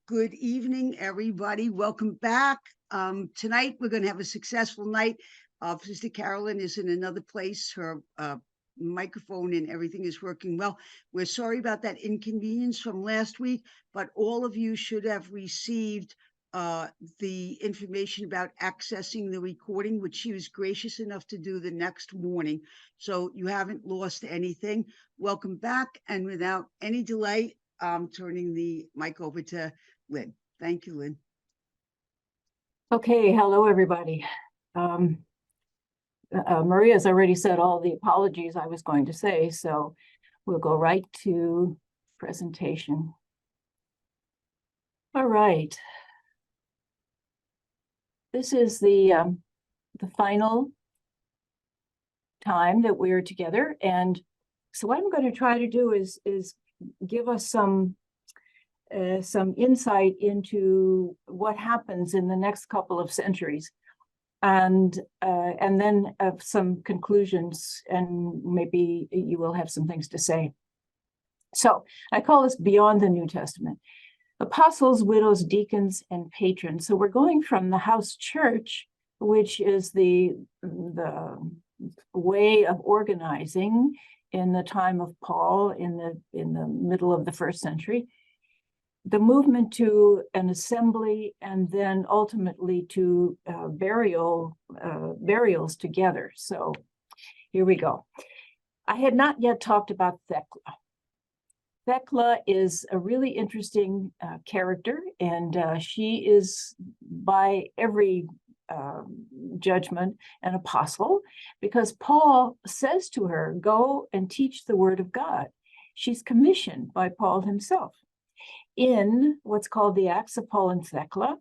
Good evening, everybody. Welcome back. Tonight, we're going to have a successful night. Sister Carolyn is in another place. Her microphone and everything is working well. We're sorry about that inconvenience from last week, but all of you should have received the information about accessing the recording, which she was gracious enough to do the next morning. So you haven't lost anything. Welcome back. And without any delay, I'm turning the mic over to Lynn. Thank you, Lynn. Okay, hello, everybody. Maria's already said all the apologies I was going to say, so we'll go right to presentation. All right. This is the final time that we're together, and so what I'm going to try to do is give us some insight into what happens in the next couple of centuries, and then some conclusions, and maybe you will have some things to say. So I call this Beyond the New Testament: Apostles, Widows, Deacons, and Patrons. So we're going from the house church, which is the way of organizing in the time of Paul in the middle of the first century, the movement to an assembly, and then ultimately to burials together. So here we go. I had not yet talked about Thecla. Thecla is a really interesting character, and she is, by every judgment, an apostle, because Paul says to her, go and teach the word of God. She's commissioned by Paul himself in what's called the Acts of Paul and Thecla.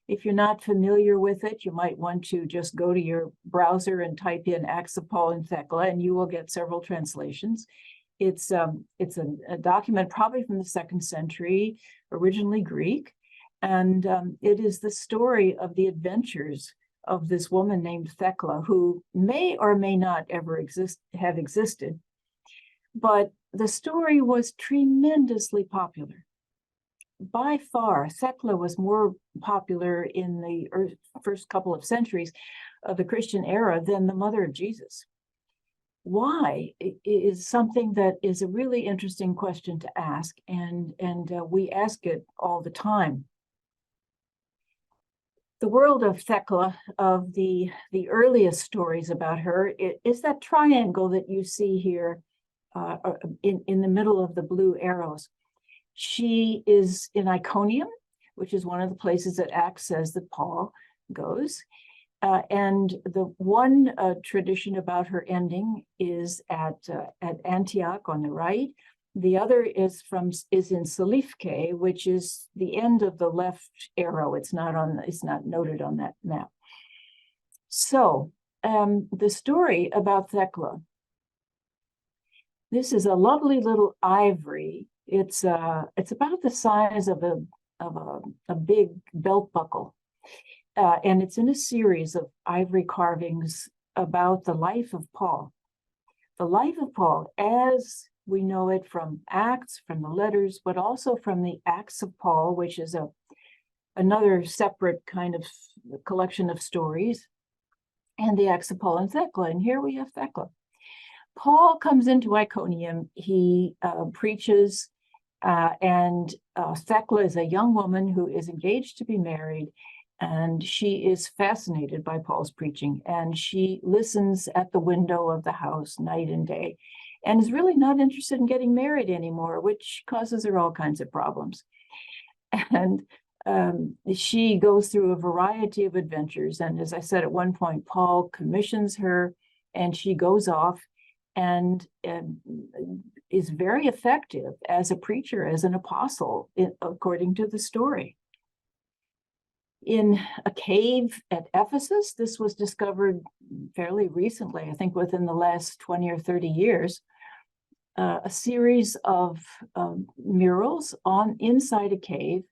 If you're not familiar with it, you might want to just go to your browser and type in Acts of Paul and Thecla, and you will get several translations. It's a document probably from the 2nd century, originally Greek, and it is the story of the adventures of this woman named Thecla, who may or may not ever have existed. But the story was tremendously popular. By far, Thecla was more popular in the first couple of centuries of the Christian era than the mother of Jesus. Why is something that is a really interesting question to ask, and we ask it all the time. The world of Thecla, of the earliest stories about her, is that triangle that you see here in the middle of the blue arrows. She is in Iconium, which is one of the places that Acts says that Paul goes. And the one tradition about her ending is at Antioch on the right. The other is in Seleucia, which is the end of the left arrow. It's not noted on that map. So the story about Thecla. This is a lovely little ivory. It's about the size of a big belt buckle. And it's in a series of ivory carvings about the life of Paul. The life of Paul, as we know it from Acts, from the letters, but also from the Acts of Paul, which is another separate kind of collection of stories, and the Acts of Paul and Thecla. And here we have Thecla. Paul comes into Iconium. He preaches, and Thecla is a young woman who is engaged to be married. And she is fascinated by Paul's preaching, and she listens at the window of the house night and day, and is really not interested in getting married anymore, which causes her all kinds of problems. And she goes through a variety of adventures. And as I said, at one point, Paul commissions her, and she goes off and is very effective as a preacher, as an apostle, according to the story. In a cave at Ephesus, this was discovered fairly recently, I think within the last 20 or 30 years, a series of murals inside a cave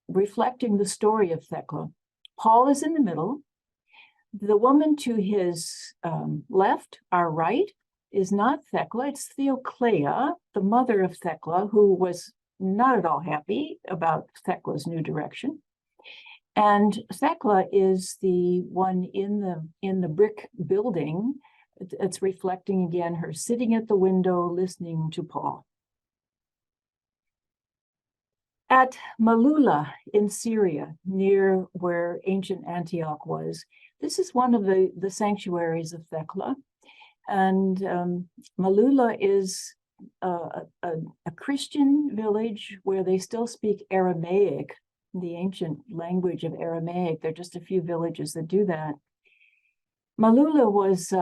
reflecting the story of Thecla. Paul is in the middle. The woman to his left, our right, is not Thecla, it's Theoclea, the mother of Thecla, who was not at all happy about Thecla's new direction. And Thecla is the one in the brick building. It's reflecting again her sitting at the window listening to Paul. At Malula in Syria, near where ancient Antioch was, this is one of the sanctuaries of Thecla. And Malula is a Christian village where they still speak Aramaic, the ancient language of Aramaic. There are just a few villages that do that. Malula was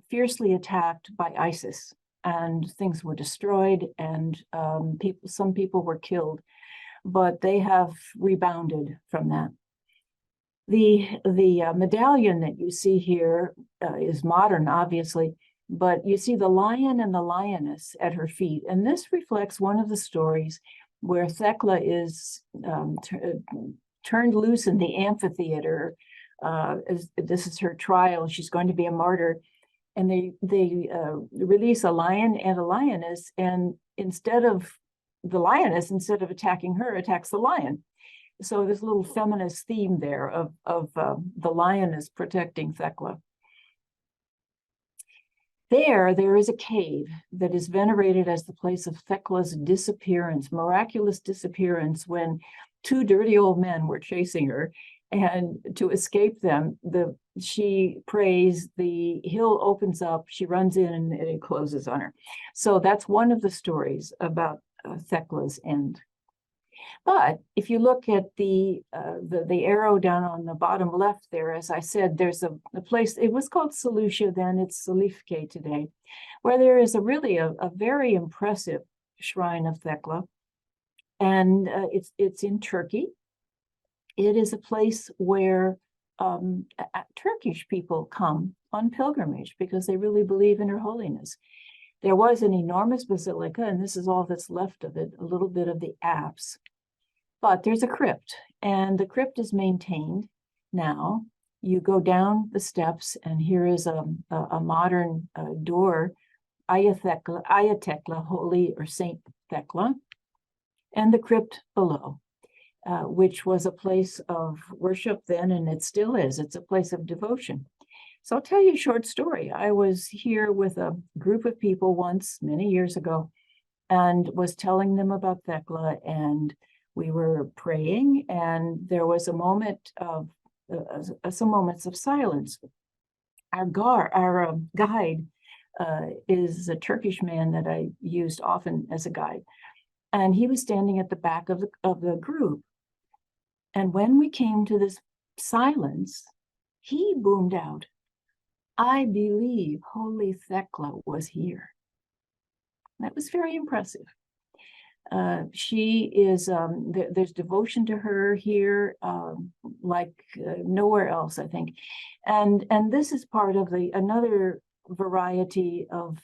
fiercely attacked by ISIS, and things were destroyed, and some people were killed, but they have rebounded from that. The medallion that you see here is modern, obviously, but you see the lion and the lioness at her feet, and this reflects one of the stories where Thecla is turned loose in the amphitheater. This is her trial. She's going to be a martyr. And they release a lion and a lioness, and instead of attacking her, attacks the lion. So there's a little feminist theme there of the lioness protecting Thecla. There is a cave that is venerated as the place of Thecla's disappearance, miraculous disappearance, when two dirty old men were chasing her. And to escape them, she prays, the hill opens up, she runs in, and it closes on her. So that's one of the stories about Thecla's end. But if you look at the arrow down on the bottom left there, as I said, there's a place, it was called Seleucia then, it's Selifke today, where there is a very impressive shrine of Thecla. And it's in Turkey. It is a place where Turkish people come on pilgrimage because they really believe in her holiness. There was an enormous basilica, and this is all that's left of it, a little bit of the apse. But there's a crypt, and the crypt is maintained now. You go down the steps, and here is a modern door, Ayatekla, Holy or Saint Thecla, and the crypt below. Which was a place of worship then, and it still is. It's a place of devotion. So I'll tell you a short story. I was here with a group of people once, many years ago, and was telling them about Thecla, and we were praying, and there was a moment of some moments of silence. Our guide is a Turkish man that I used often as a guide, and he was standing at the back of the group. And when we came to this silence, he boomed out, "I believe Holy Thecla was here." That was very impressive. She is, there's devotion to her here, like nowhere else, I think. And this is part of another variety of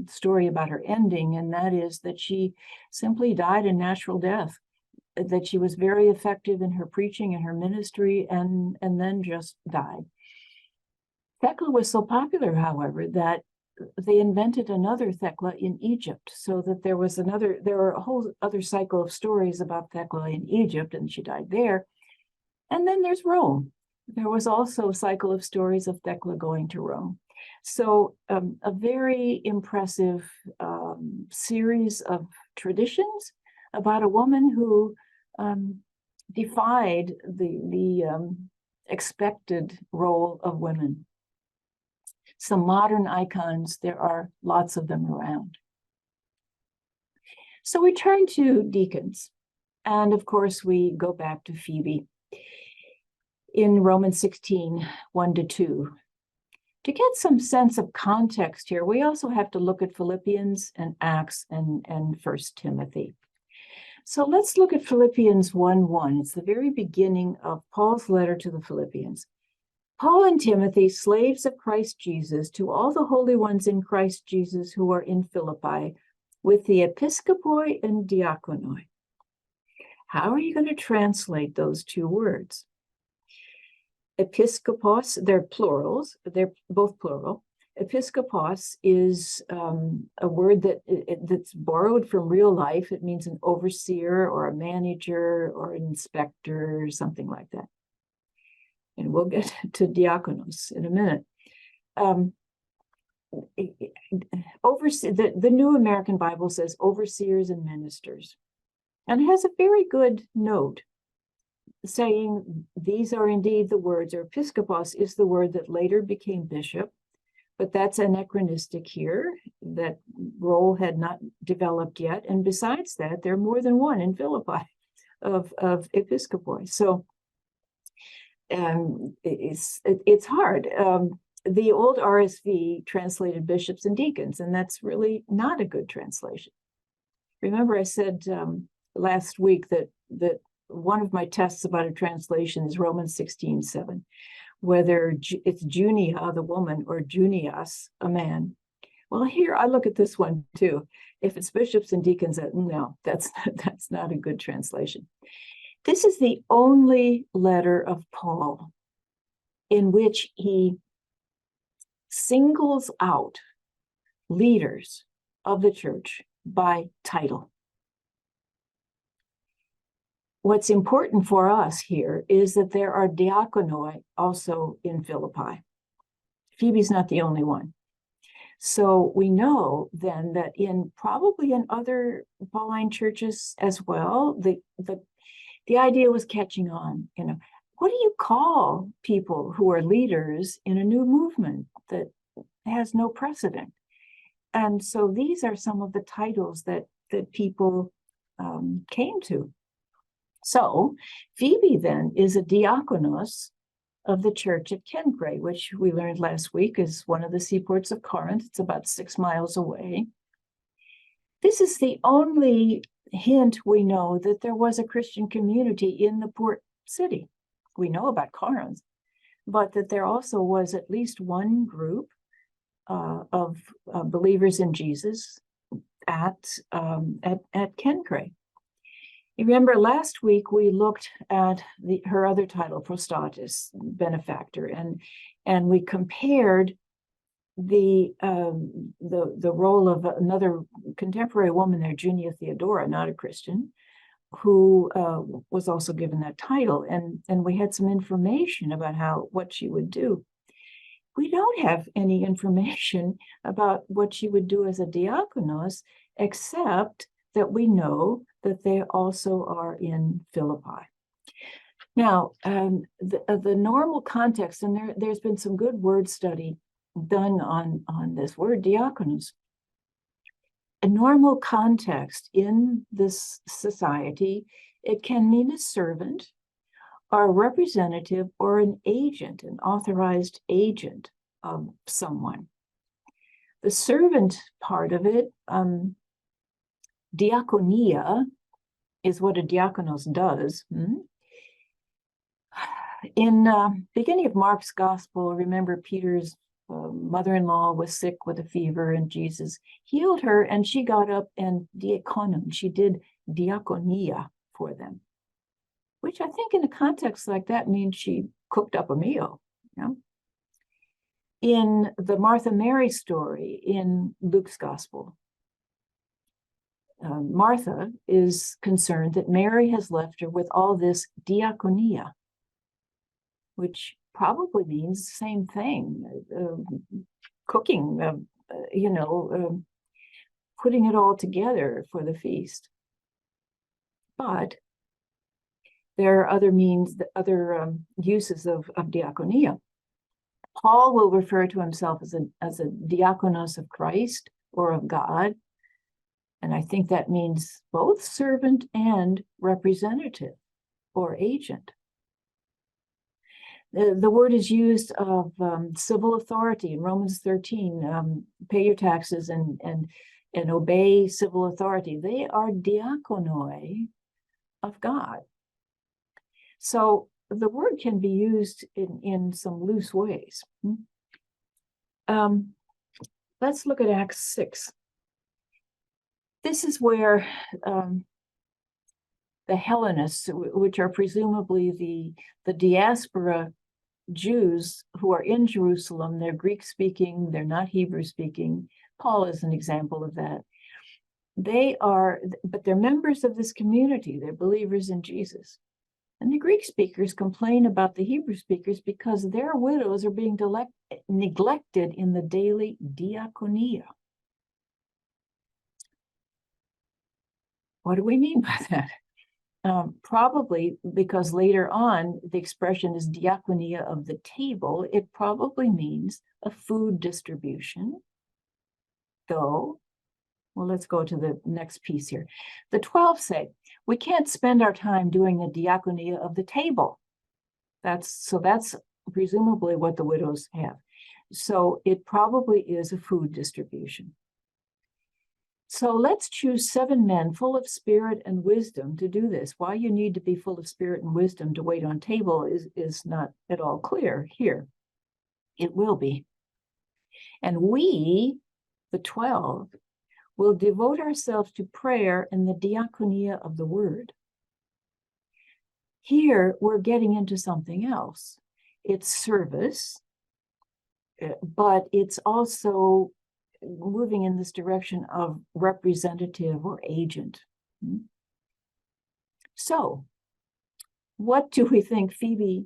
story about her ending, and that is that she simply died a natural death, that she was very effective in her preaching and her ministry, and then just died. Thecla was so popular, however, that they invented another Thecla in Egypt, so that there were a whole other cycle of stories about Thecla in Egypt, and she died there. And then there's Rome. There was also a cycle of stories of Thecla going to Rome. So a very impressive series of traditions about a woman who defied the expected role of women. Some modern icons, there are lots of them around. So we turn to deacons, and of course we go back to Phoebe in Romans 16, 1-2. To get some sense of context here, we also have to look at Philippians and Acts and 1 Timothy. So let's look at Philippians 1:1. It's the very beginning of Paul's letter to the Philippians. Paul and Timothy, slaves of Christ Jesus, to all the holy ones in Christ Jesus who are in Philippi, with the episkopoi and diakonoi. How are you going to translate those two words? Episkopos, they're plurals, they're both plural. Episkopos is a word that's borrowed from real life. It means an overseer or a manager or an inspector or something like that. And we'll get to diakonos in a minute. The New American Bible says overseers and ministers, and it has a very good note saying these are indeed the words, or episkopos is the word that later became bishop, but that's anachronistic here. That role had not developed yet. And besides that, there are more than one in Philippi of episkopoi. So it's hard. The old RSV translated bishops and deacons, and that's really not a good translation. Remember, I said last week that one of my tests about a translation is Romans 16:7, whether it's Junia, the woman, or Junias, a man. Well, here I look at this one too. If it's bishops and deacons, no, that's not a good translation. This is the only letter of Paul in which he singles out leaders of the church by title. What's important for us here is that there are diakonoi also in Philippi. Phoebe's not the only one. So we know then that probably in other Pauline churches as well, the idea was catching on. What do you call people who are leaders in a new movement that has no precedent? And so these are some of the titles that people came to. So Phoebe then is a diakonos of the church at Kencray, which we learned last week is one of the seaports of Corinth. It's about 6 miles away. This is the only hint we know that there was a Christian community in the port city. We know about Corinth, but that there also was at least one group of believers in Jesus at Kencray. You remember last week we looked at her other title, prostatis, benefactor, and we compared the role of another contemporary woman there, Junia Theodora, not a Christian, who was also given that title, and we had some information about what she would do. We don't have any information about what she would do as a diakonos, except that we know that they also are in Philippi. Now, the normal context, and there's been some good word study done on this word diakonos. A normal context in this society, it can mean a servant or a representative or an agent, an authorized agent of someone. The servant part of it, diakonia, is what a diakonos does. In beginning of Mark's gospel, remember Peter's mother-in-law was sick with a fever, and Jesus healed her, and she got up and diakonon. She did diakonia for them, which I think in a context like that means she cooked up a meal. In the Martha Mary story in Luke's gospel, Martha is concerned that Mary has left her with all this diakonia, which probably means the same thing, cooking, putting it all together for the feast. But there are other uses of diakonia. Paul will refer to himself as a diakonos of Christ or of God. And I think that means both servant and representative or agent. The word is used of civil authority in Romans 13, pay your taxes and obey civil authority. They are diakonoi of God. So the word can be used in some loose ways. Let's look at Acts 6. This is where the Hellenists, which are presumably the diaspora Jews who are in Jerusalem. They're Greek speaking, they're not Hebrew speaking. Paul is an example of that. But they're members of this community. They're believers in Jesus. And the Greek speakers complain about the Hebrew speakers because their widows are being neglected in the daily diaconia. What do we mean by that? Probably because later on, the expression is diaconia of the table. It probably means a food distribution, though. Well, let's go to the next piece here. The 12 say, we can't spend our time doing the diaconia of the table. That's presumably what the widows have. So it probably is a food distribution. So let's choose 7 men full of spirit and wisdom to do this. Why you need to be full of spirit and wisdom to wait on table is not at all clear here. It will be. And we, the 12, will devote ourselves to prayer and the diaconia of the word. Here, we're getting into something else. It's service, but it's also moving in this direction of representative or agent. So, what do we think Phoebe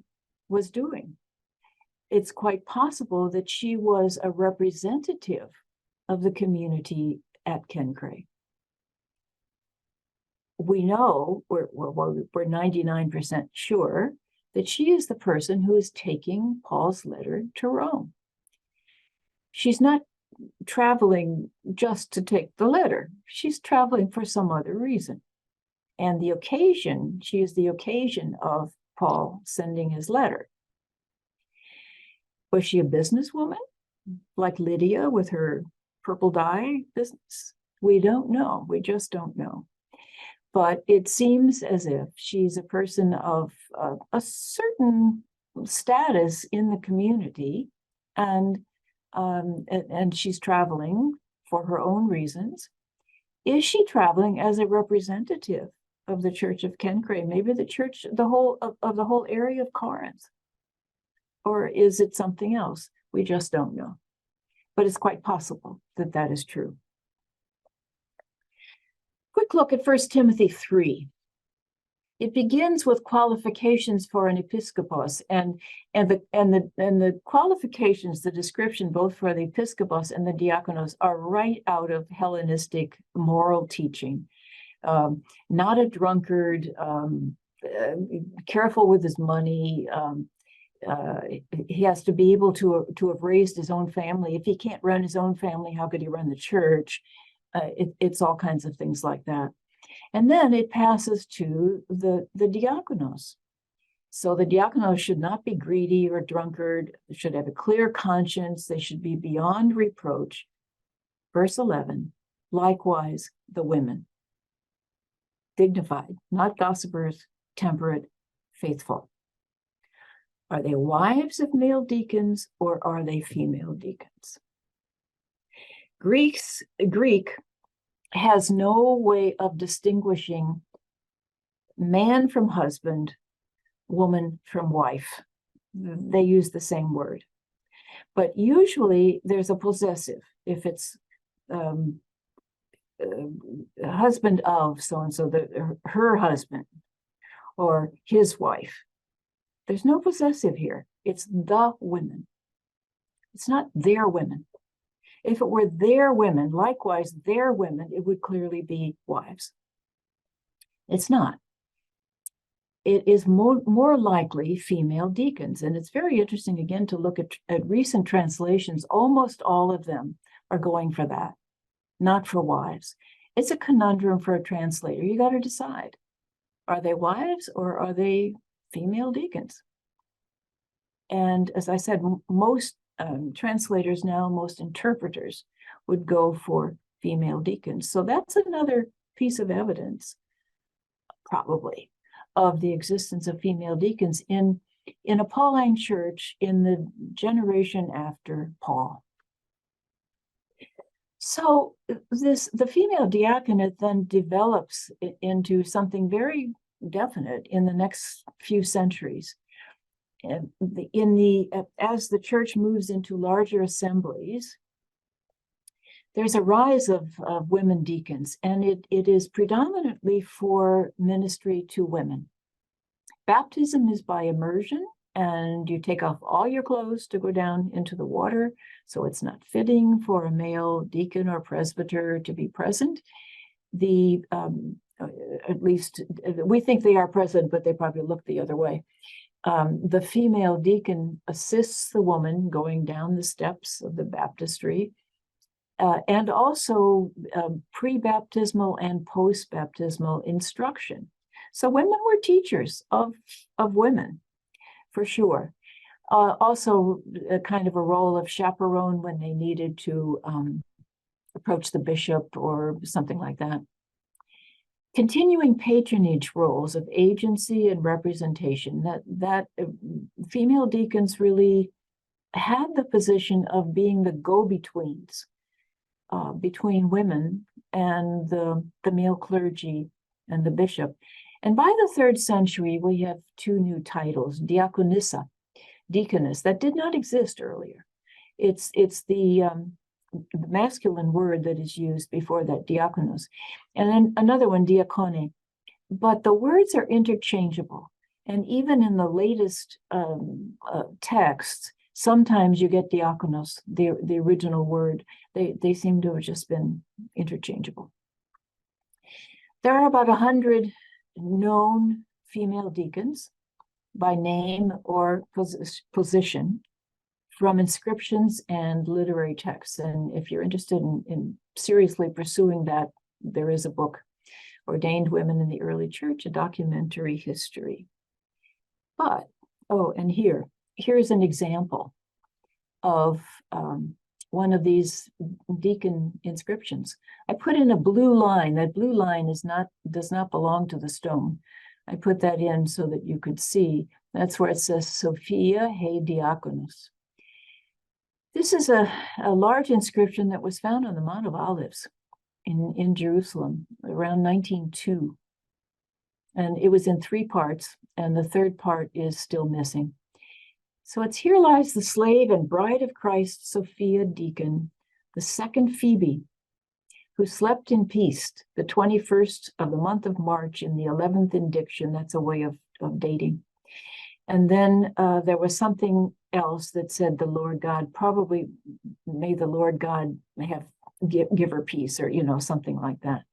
was doing? It's quite possible that she was a representative of the community at Kencray. We know, we're 99% sure, that she is the person who is taking Paul's letter to Rome. She's not traveling just to take the letter. She's traveling for some other reason. And the occasion, she is the occasion of Paul sending his letter. Was she a businesswoman, like Lydia with her purple dye business? We don't know. We just don't know. But it seems as if she's a person of a certain status in the community, and she's traveling for her own reasons. Is she traveling as a representative of the Church of Kencray, maybe the church, the whole area of Corinth? Or is it something else? We just don't know. But it's quite possible that that is true. Quick look at 1 Timothy 3. It begins with qualifications for an episkopos, and the qualifications, the description both for the episkopos and the diakonos are right out of Hellenistic moral teaching. Not a drunkard, careful with his money. He has to be able to have raised his own family. If he can't run his own family, how could he run the church? It's all kinds of things like that. And then it passes to the diakonos. So the diakonos should not be greedy or drunkard, should have a clear conscience, they should be beyond reproach. Verse 11, likewise the women. Dignified, not gossipers, temperate, faithful. Are they wives of male deacons or are they female deacons? Greek has no way of distinguishing man from husband, woman from wife. They use the same word. But usually there's a possessive. If it's husband of so-and-so, her husband, or his wife. There's no possessive here. It's the women. It's not their women. If it were their women, likewise their women, it would clearly be wives. It's not. It is more likely female deacons. And it's very interesting, again, to look at recent translations. Almost all of them are going for that, not for wives. It's a conundrum for a translator. You got to decide. Are they wives or are they female deacons? And as I said, most translators now, most interpreters would go for female deacons. So that's another piece of evidence, probably, of the existence of female deacons in a Pauline church in the generation after Paul. So the female diaconate then develops into something very definite in the next few centuries. as the church moves into larger assemblies, there's a rise of women deacons, and it is predominantly for ministry to women. Baptism is by immersion, and you take off all your clothes to go down into the water, so it's not fitting for a male deacon or presbyter to be present. At least we think they are present, but they probably look the other way. The female deacon assists the woman going down the steps of the baptistry, and also pre-baptismal and post-baptismal instruction. So women were teachers of women, for sure. Also, a kind of a role of chaperone when they needed to approach the bishop or something like that. Continuing patronage roles of agency and representation, that female deacons really had the position of being the go-betweens between women and the male clergy and the bishop. And by the 3rd century, we have 2 new titles, diaconissa, deaconess, that did not exist earlier. It's the masculine word that is used before that, diakonos, and then another one, diakone. But the words are interchangeable. And even in the latest texts, sometimes you get diakonos, the original word. They seem to have just been interchangeable. There are about 100 known female deacons by name or position from inscriptions and literary texts. And if you're interested in seriously pursuing that, there is a book, Ordained Women in the Early Church, a documentary history. But, and here's an example of one of these deacon inscriptions. I put in a blue line. That blue line does not belong to the stone. I put that in so that you could see. That's where it says Sophia he Diakonos. This is a large inscription that was found on the Mount of Olives in Jerusalem around 1902. And it was in 3 parts, and the 3rd part is still missing. So it's here lies the slave and bride of Christ, Sophia Deacon, the 2nd Phoebe, who slept in peace the 21st of the month of March in the 11th indiction. That's a way of dating. And then there was something else that said the Lord God, probably may the Lord God give her peace, or something like that.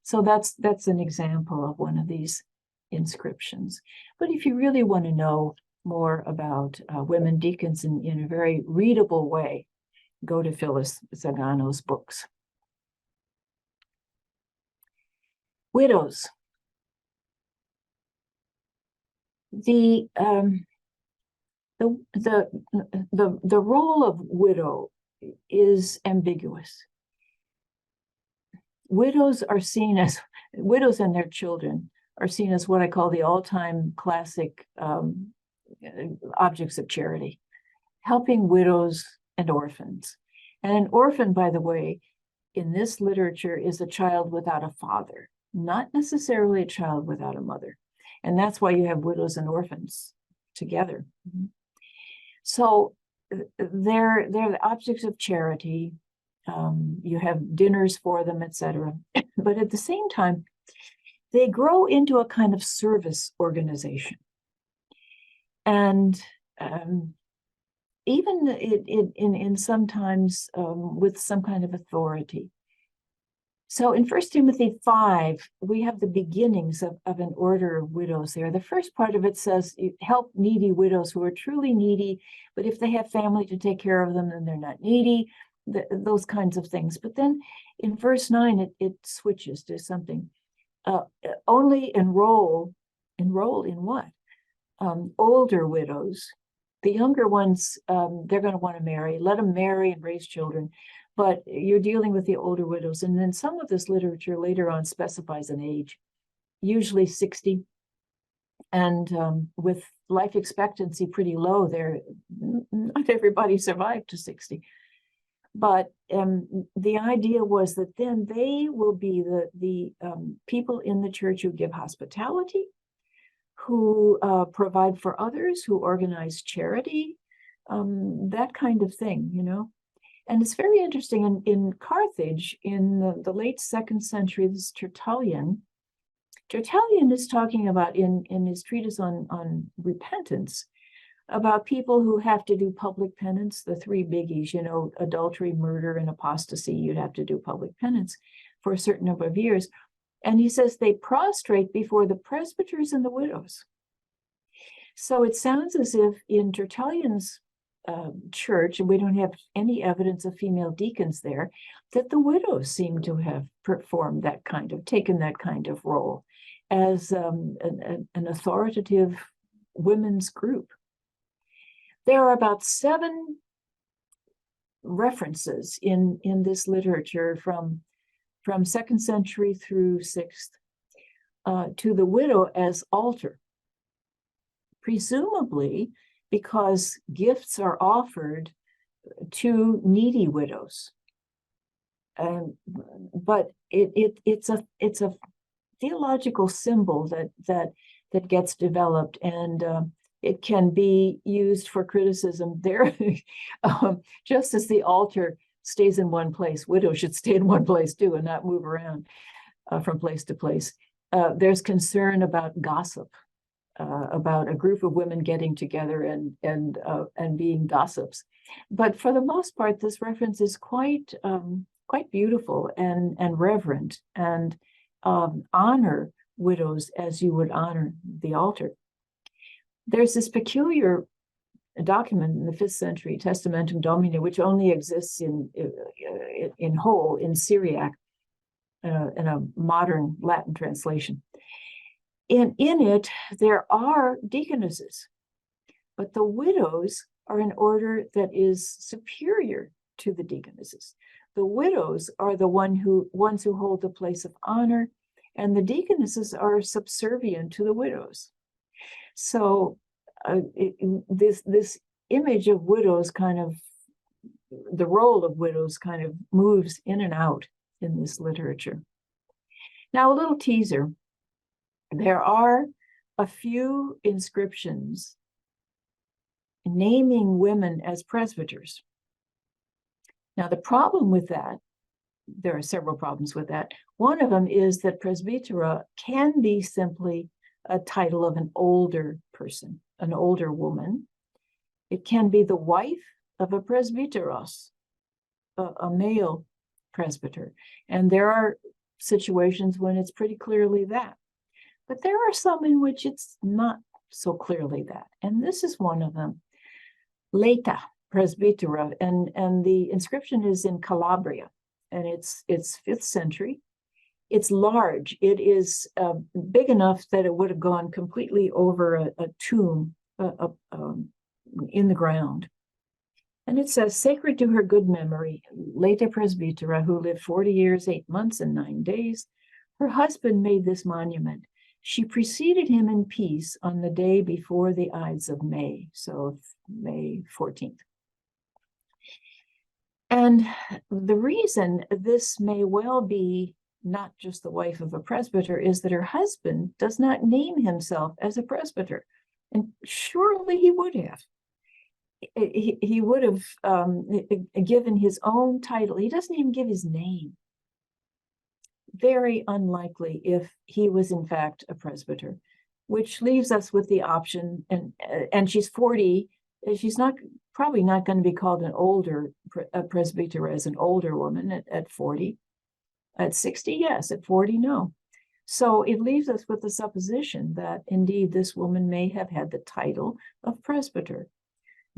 So that's an example of one of these inscriptions. But if you really want to know more about women deacons in a very readable way, go to Phyllis Zagano's books. Widows. The role of widow is ambiguous. Widows and their children are seen as what I call the all-time classic objects of charity, helping widows and orphans. And an orphan, by the way, in this literature is a child without a father, not necessarily a child without a mother. And that's why you have widows and orphans together. So they're the objects of charity. You have dinners for them, etc. But at the same time, they grow into a kind of service organization. And even in sometimes with some kind of authority. So in 1 Timothy 5, we have the beginnings of an order of widows there. The first part of it says, help needy widows who are truly needy, but if they have family to take care of them, then they're not needy, those kinds of things. But then in verse 9, it switches to something. Only enroll in what? Older widows. The younger ones, they're going to want to marry. Let them marry and raise children. But you're dealing with the older widows. And then some of this literature later on specifies an age, usually 60. And with life expectancy pretty low there, not everybody survived to 60. But the idea was that then they will be the people in the church who give hospitality, who provide for others, who organize charity, that kind of thing, you know. And it's very interesting in Carthage, in the late 2nd century, this Tertullian is talking about in his treatise on repentance, about people who have to do public penance, the 3 biggies, you know, adultery, murder, and apostasy. You'd have to do public penance for a certain number of years. And he says they prostrate before the presbyters and the widows. So it sounds as if in Tertullian's church, and we don't have any evidence of female deacons there, that the widows seem to have performed that kind of, taken that kind of role as an authoritative women's group. There are about 7 references in this literature from 2nd century through 6th to the widow as altar, presumably because gifts are offered to needy widows. But it's a theological symbol that gets developed, and it can be used for criticism there. Just as the altar stays in one place, widows should stay in one place too and not move around from place to place. There's concern about gossip, about a group of women getting together and being gossips. But for the most part, this reference is quite beautiful and reverent, and honor widows as you would honor the altar. There's this peculiar document in the 5th century, Testamentum Domini, which only exists in whole in Syriac, in a modern Latin translation. In it, there are deaconesses, but the widows are an order that is superior to the deaconesses. The widows are the ones who hold the place of honor, and the deaconesses are subservient to the widows. So this image of widows, kind of the role of widows, kind of moves in and out in this literature. Now, a little teaser. There are a few inscriptions naming women as presbyters. Now, the problem with that, there are several problems with that. One of them is that presbytera can be simply a title of an older person, an older woman. It can be the wife of a presbyteros, a male presbyter. And there are situations when it's pretty clearly that. But there are some in which it's not so clearly that. And this is one of them. Laeta presbytera, and the inscription is in Calabria, and it's 5th century. It's large. It is big enough that it would have gone completely over a tomb in the ground. And it says, sacred to her good memory, Laeta presbytera, who lived 40 years, 8 months, and 9 days, her husband made this monument. She preceded him in peace on the day before the Ides of May, so May 14th. And the reason this may well be not just the wife of a presbyter is that her husband does not name himself as a presbyter. And surely he would have. He would have given his own title. He doesn't even give his name. Very unlikely if he was in fact a presbyter, which leaves us with the option, and she's 40, she's probably not going to be called an older presbyter as an older woman at 40. At 60, yes. At 40, no. So it leaves us with the supposition that indeed this woman may have had the title of presbyter.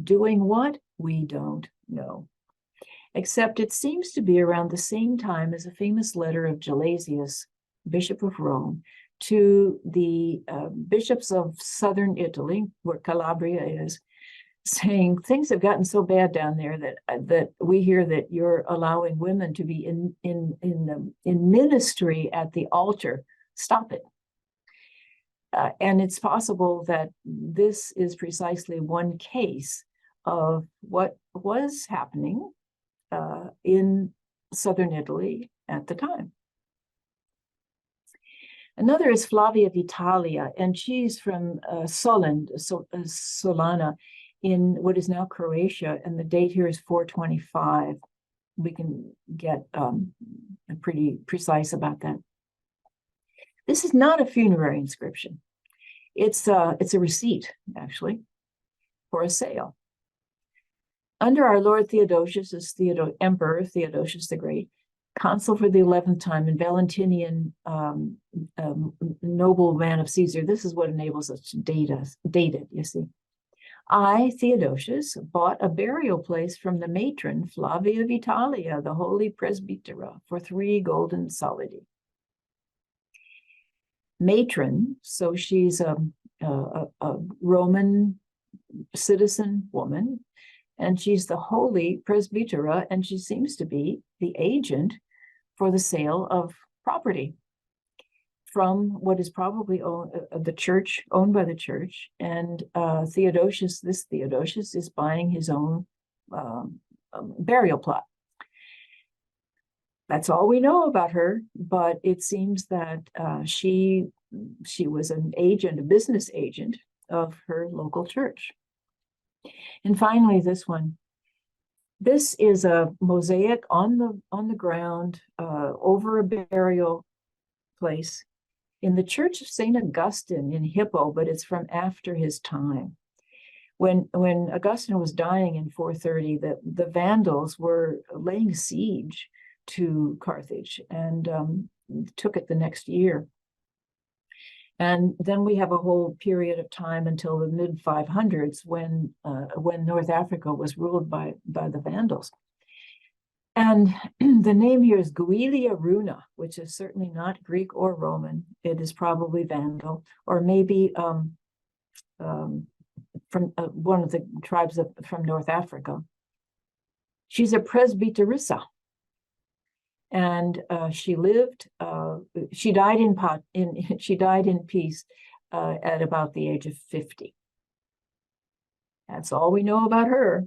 Doing what? We don't know. Except it seems to be around the same time as a famous letter of Gelasius, Bishop of Rome, to the bishops of southern Italy, where Calabria is, saying things have gotten so bad down there that we hear that you're allowing women to be in ministry at the altar. Stop it. And it's possible that this is precisely one case of what was happening in southern Italy at the time. Another is Flavia Vitalia, and she's from Solana in what is now Croatia, and the date here is 425. We can get pretty precise about that. This is not a funerary inscription. It's a receipt, actually, for a sale. Under our Lord Theodosius as Emperor Theodosius the Great, consul for the 11th time, and Valentinian noble man of Caesar. This is what enables us to date it, you see. I, Theodosius, bought a burial place from the matron Flavia Vitalia, the holy presbytera, for 3 golden solidi. Matron, so she's a Roman citizen woman, and she's the holy presbytera, and she seems to be the agent for the sale of property from what is probably the church, owned by the church. And this Theodosius is buying his own burial plot. That's all we know about her, but it seems that she was an agent, a business agent of her local church. And finally, this one. This is a mosaic on the ground over a burial place in the Church of St. Augustine in Hippo, but it's from after his time. When Augustine was dying in 430, the Vandals were laying siege to Carthage and took it the next year. And then we have a whole period of time until the mid-500s when North Africa was ruled by the Vandals. And the name here is Guilia Runa, which is certainly not Greek or Roman. It is probably Vandal, or maybe from one of the tribes from North Africa. She's a presbyterissa. And she lived. She died in peace at about the age of 50. That's all we know about her.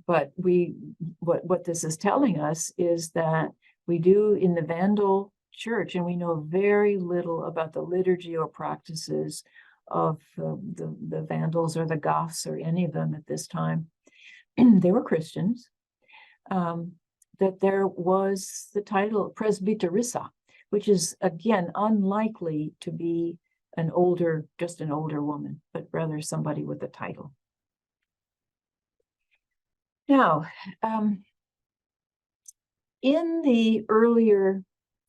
But what this is telling us is that we do in the Vandal church, and we know very little about the liturgy or practices of the Vandals or the Goths or any of them at this time. They were Christians. That there was the title presbyterissa, which is, again, unlikely to be just an older woman, but rather somebody with a title. Now, in the earlier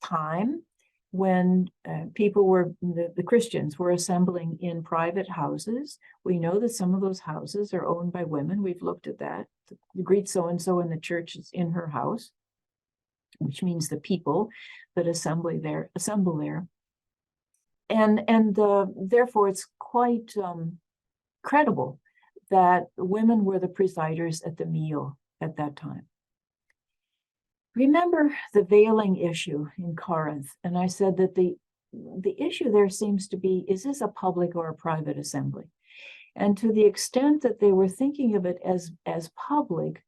time, when the Christians were assembling in private houses, we know that some of those houses are owned by women. We've looked at that. Greet so-and-so in the church is in her house, which means the people that assemble there. And therefore, it's quite credible that women were the presiders at the meal at that time. Remember the veiling issue in Corinth, and I said that the issue there seems to be, is this a public or a private assembly? And to the extent that they were thinking of it as public,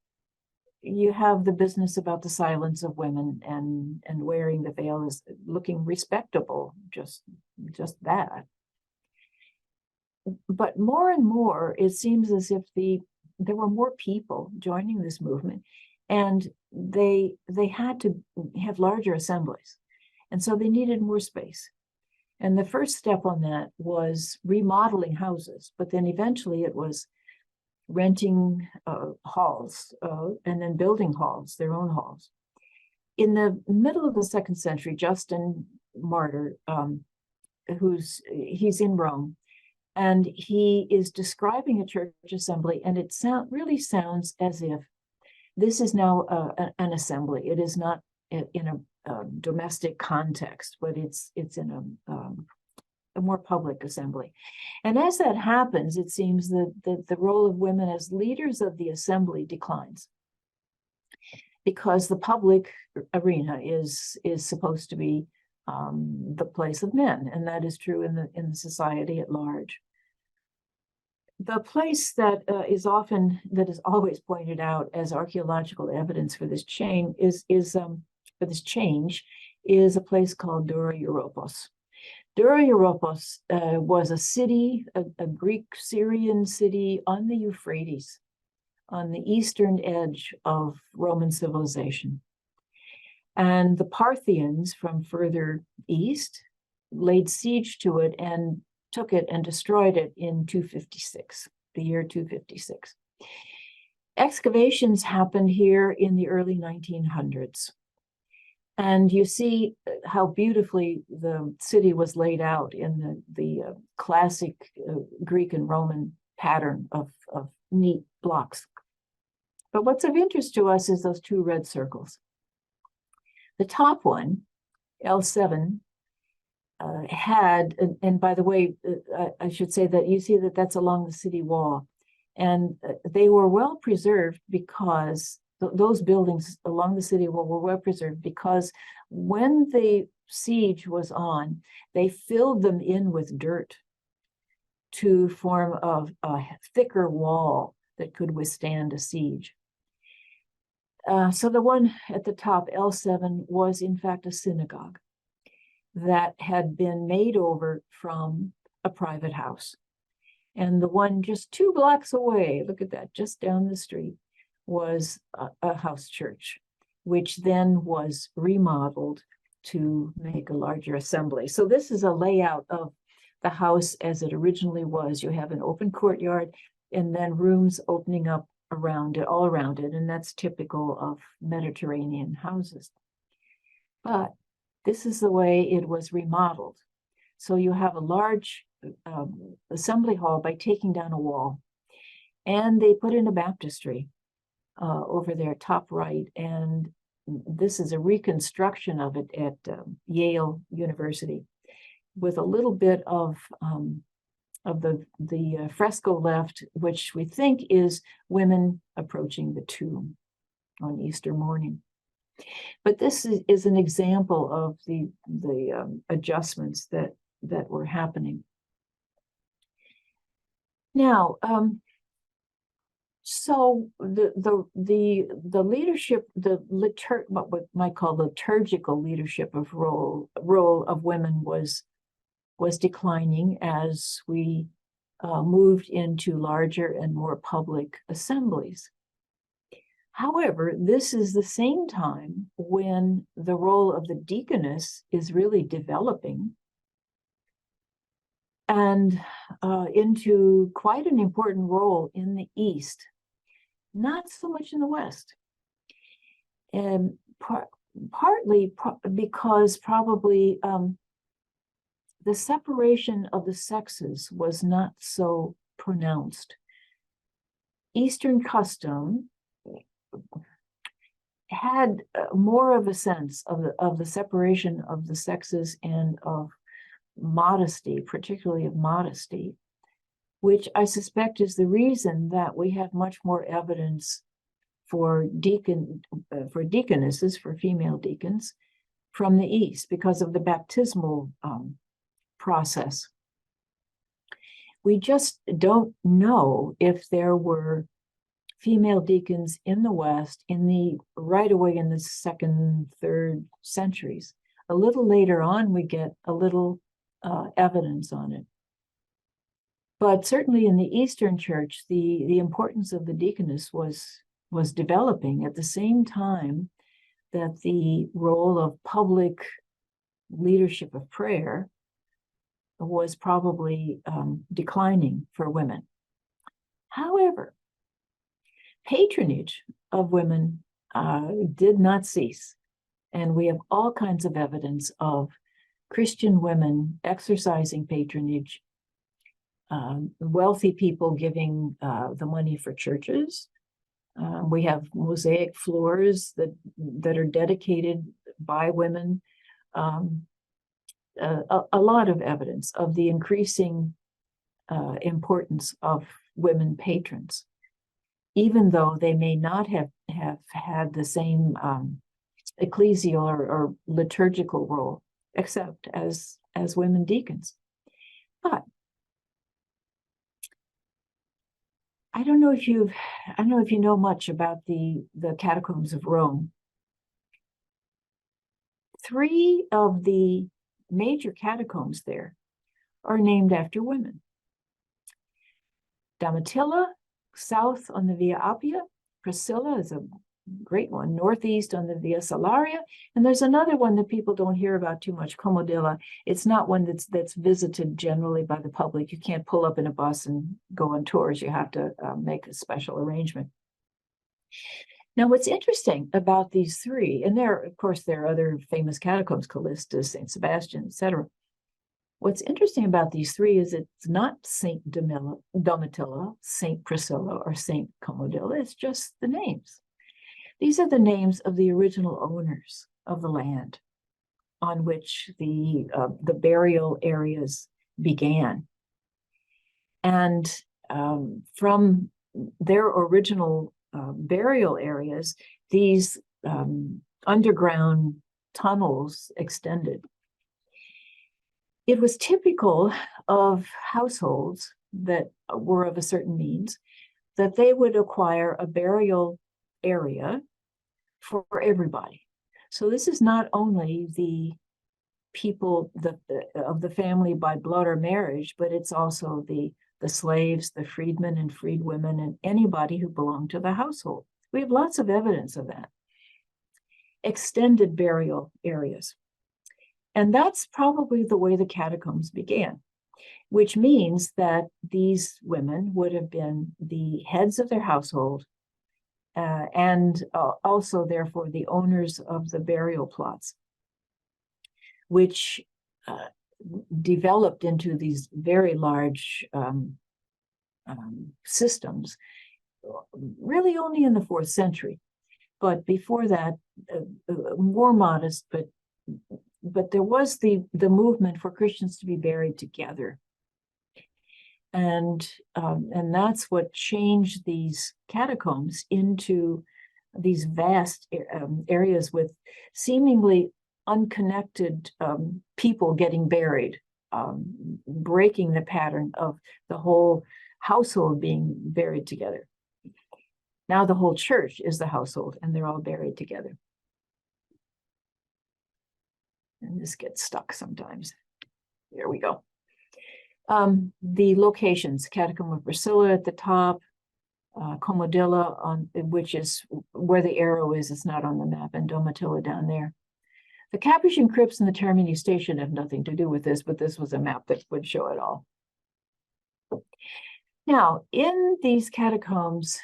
you have the business about the silence of women and wearing the veil as looking respectable, just that. But more and more, it seems as if there were more people joining this movement, and they had to have larger assemblies. And so they needed more space. And the first step on that was remodeling houses, but then eventually it was renting halls and then building halls, their own halls. In the middle of the 2nd century, Justin Martyr, he's in Rome, and he is describing a church assembly, and it really sounds as if this is now an assembly. It is not in a domestic context, but it's in a more public assembly. And as that happens, it seems that the role of women as leaders of the assembly declines, because the public arena is supposed to be the place of men, and that is true in the society at large. The place that is always pointed out as archaeological evidence for this change is a place called Dura Europos. Dura-Europos was a city, a Greek-Syrian city on the Euphrates, on the eastern edge of Roman civilization. And the Parthians from further east laid siege to it and took it and destroyed it in 256, the year 256. Excavations happened here in the early 1900s. And you see how beautifully the city was laid out in the classic Greek and Roman pattern of neat blocks. But what's of interest to us is those two red circles. The top one, L7, had, and by the way, I should say that you see that that's along the city wall. And they were well preserved because those buildings along the city wall were well preserved because when the siege was on, they filled them in with dirt to form a thicker wall that could withstand a siege. So the one at the top, L7, was in fact a synagogue that had been made over from a private house. And the one just 2 blocks away, look at that, just down the street, was a house church, which then was remodeled to make a larger assembly. So this is a layout of the house as it originally was. You have an open courtyard and then rooms opening up around it, all around it, and that's typical of Mediterranean houses. But this is the way it was remodeled. So you have a large assembly hall by taking down a wall, and they put in a baptistry over there, top right, and this is a reconstruction of it at Yale University, with a little bit of the fresco left, which we think is women approaching the tomb on Easter morning. But this is an example of the adjustments that were happening. Now, so the leadership, what we might call liturgical leadership of role of women was declining as we moved into larger and more public assemblies. However, this is the same time when the role of the deaconess is really developing and into quite an important role in the East, not so much in the West. And partly because probably the separation of the sexes was not so pronounced. Eastern custom had more of a sense of the separation of the sexes and of modesty, particularly of modesty, which I suspect is the reason that we have much more evidence for deaconesses, for female deacons, from the East because of the baptismal process. We just don't know if there were female deacons in the West right away in the 2nd, 3rd centuries. A little later on, we get a little evidence on it. But certainly in the Eastern Church, the importance of the deaconess was developing at the same time that the role of public leadership of prayer was probably declining for women. However, patronage of women did not cease. And we have all kinds of evidence of Christian women exercising patronage, wealthy people giving the money for churches. We have mosaic floors that are dedicated by women. A lot of evidence of the increasing importance of women patrons, even though they may not have had the same ecclesial or liturgical role, except as women deacons. But I don't know if you know much about the catacombs of Rome. 3 of the major catacombs there are named after women. Domitilla, south on the Via Appia. Priscilla is a great one, northeast on the Via Salaria. And there's another one that people don't hear about too much, Comodilla. It's not one that's visited generally by the public. You can't pull up in a bus and go on tours. You have to make a special arrangement. Now, what's interesting about these three, and of course, there are other famous catacombs, Callistus, St. Sebastian, etc. What's interesting about these three is it's not St. Domitilla, St. Priscilla, or St. Comodilla. It's just the names. These are the names of the original owners of the land on which the burial areas began. And from their original burial areas, these underground tunnels extended. It was typical of households that were of a certain means that they would acquire a burial area for everybody. So this is not only the people of the family by blood or marriage, but it's also the slaves, the freedmen and freedwomen, and anybody who belonged to the household. We have lots of evidence of that. Extended burial areas. And that's probably the way the catacombs began, which means that these women would have been the heads of their household and also, therefore, the owners of the burial plots, which developed into these very large systems, really only in the 4th century. But before that, more modest, but there was the movement for Christians to be buried together. And that's what changed these catacombs into these vast areas with seemingly unconnected people getting buried, breaking the pattern of the whole household being buried together. Now the whole church is the household, and they're all buried together. And this gets stuck sometimes. There we go. The locations, Catacomb of Priscilla at the top, Comodilla, which is where the arrow is, it's not on the map, and Domitilla down there. The Capuchin crypts and the Termini station have nothing to do with this, but this was a map that would show it all. Now, in these catacombs,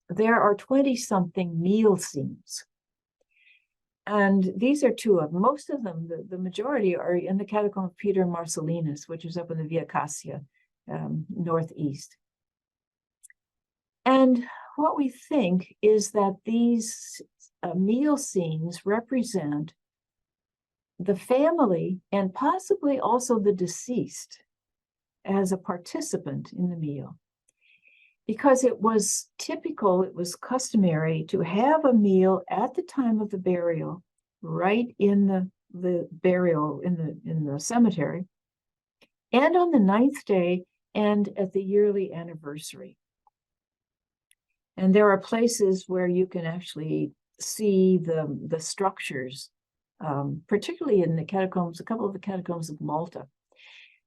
there are 20-something meal scenes. And these are two of them. Most of them, the majority, are in the Catacomb of Peter and Marcellinus, which is up in the Via Cassia, northeast. And what we think is that these meal scenes represent the family and possibly also the deceased as a participant in the meal. Because it was typical, it was customary to have a meal at the time of the burial, right in the burial in the cemetery, and on the 9th day, and at the yearly anniversary. And there are places where you can actually see the structures, particularly in the catacombs, a couple of the catacombs of Malta,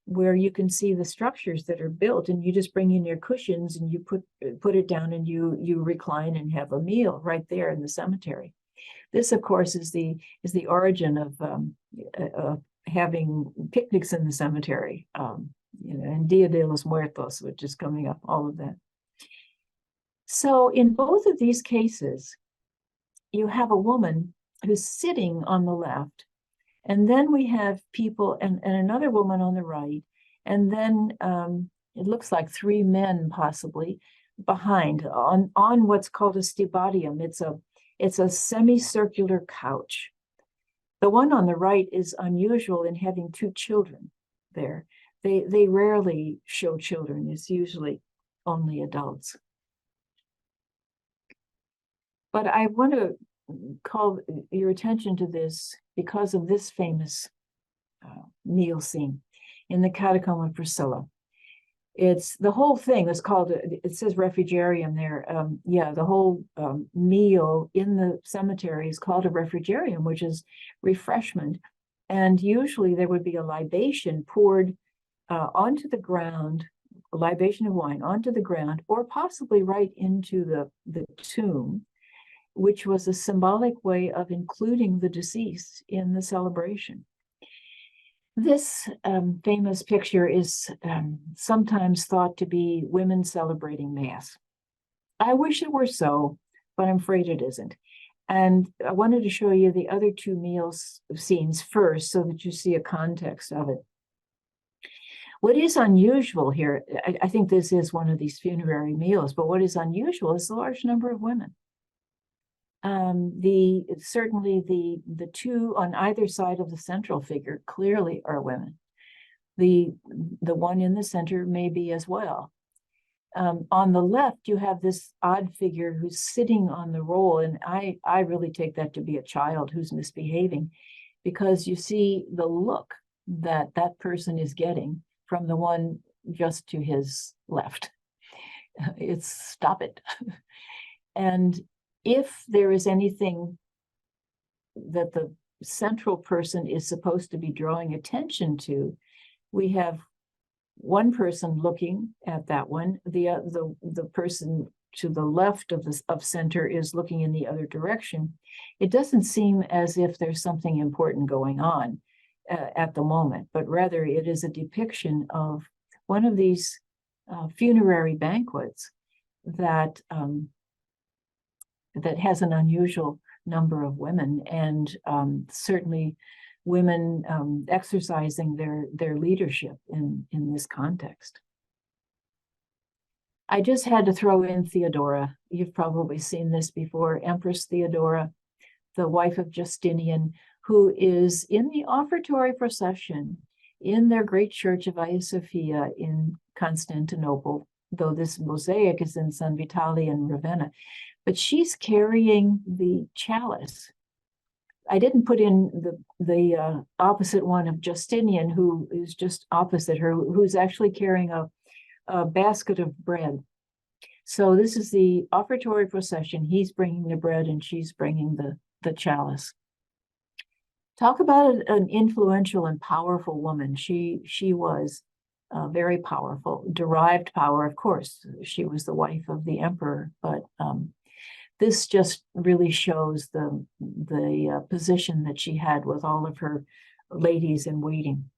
where you can see the structures that are built, and you just bring in your cushions and you put it down and you recline and have a meal right there in the cemetery. This, of course, is the origin of having picnics in the cemetery, and Dia de los Muertos, which is coming up, all of that. So in both of these cases, you have a woman who's sitting on the left, and then we have people and another woman on the right, and then it looks like 3 men possibly behind on what's called a stibadium. It's a semicircular couch. The one on the right is unusual in having 2 children there. They rarely show children. It's usually only adults. But I want to call your attention to this because of this famous meal scene in the Catacomb of Priscilla. It's the whole thing is called, it says refrigerium there. The whole meal in the cemetery is called a refrigerium, which is refreshment. And usually there would be a libation poured onto the ground, a libation of wine onto the ground, or possibly right into the tomb, which was a symbolic way of including the deceased in the celebration. This famous picture is sometimes thought to be women celebrating Mass. I wish it were so, but I'm afraid it isn't. And I wanted to show you the other two meals scenes first so that you see a context of it. What is unusual here, I think this is one of these funerary meals, but what is unusual is the large number of women. Certainly the two on either side of the central figure clearly are women. The one in the center may be as well. On the left, you have this odd figure who's sitting on the roll, and I really take that to be a child who's misbehaving, because you see the look that that person is getting from the one just to his left. It's stop it. And if there is anything that the central person is supposed to be drawing attention to, we have one person looking at that one. The person to the left of center is looking in the other direction. It doesn't seem as if there's something important going on at the moment, but rather it is a depiction of one of these funerary banquets that that has an unusual number of women, and certainly women exercising their leadership in this context. I just had to throw in Theodora. You've probably seen this before, Empress Theodora, the wife of Justinian, who is in the offertory procession in their great church of Hagia Sophia in Constantinople, though this mosaic is in San Vitale in Ravenna. But she's carrying the chalice. I didn't put in the opposite one of Justinian, who is just opposite her, who's actually carrying a basket of bread. So this is the offertory procession. He's bringing the bread and she's bringing the chalice. Talk about an influential and powerful woman. She was very powerful, derived power, of course. She was the wife of the emperor, but this just really shows the position that she had with all of her ladies in waiting.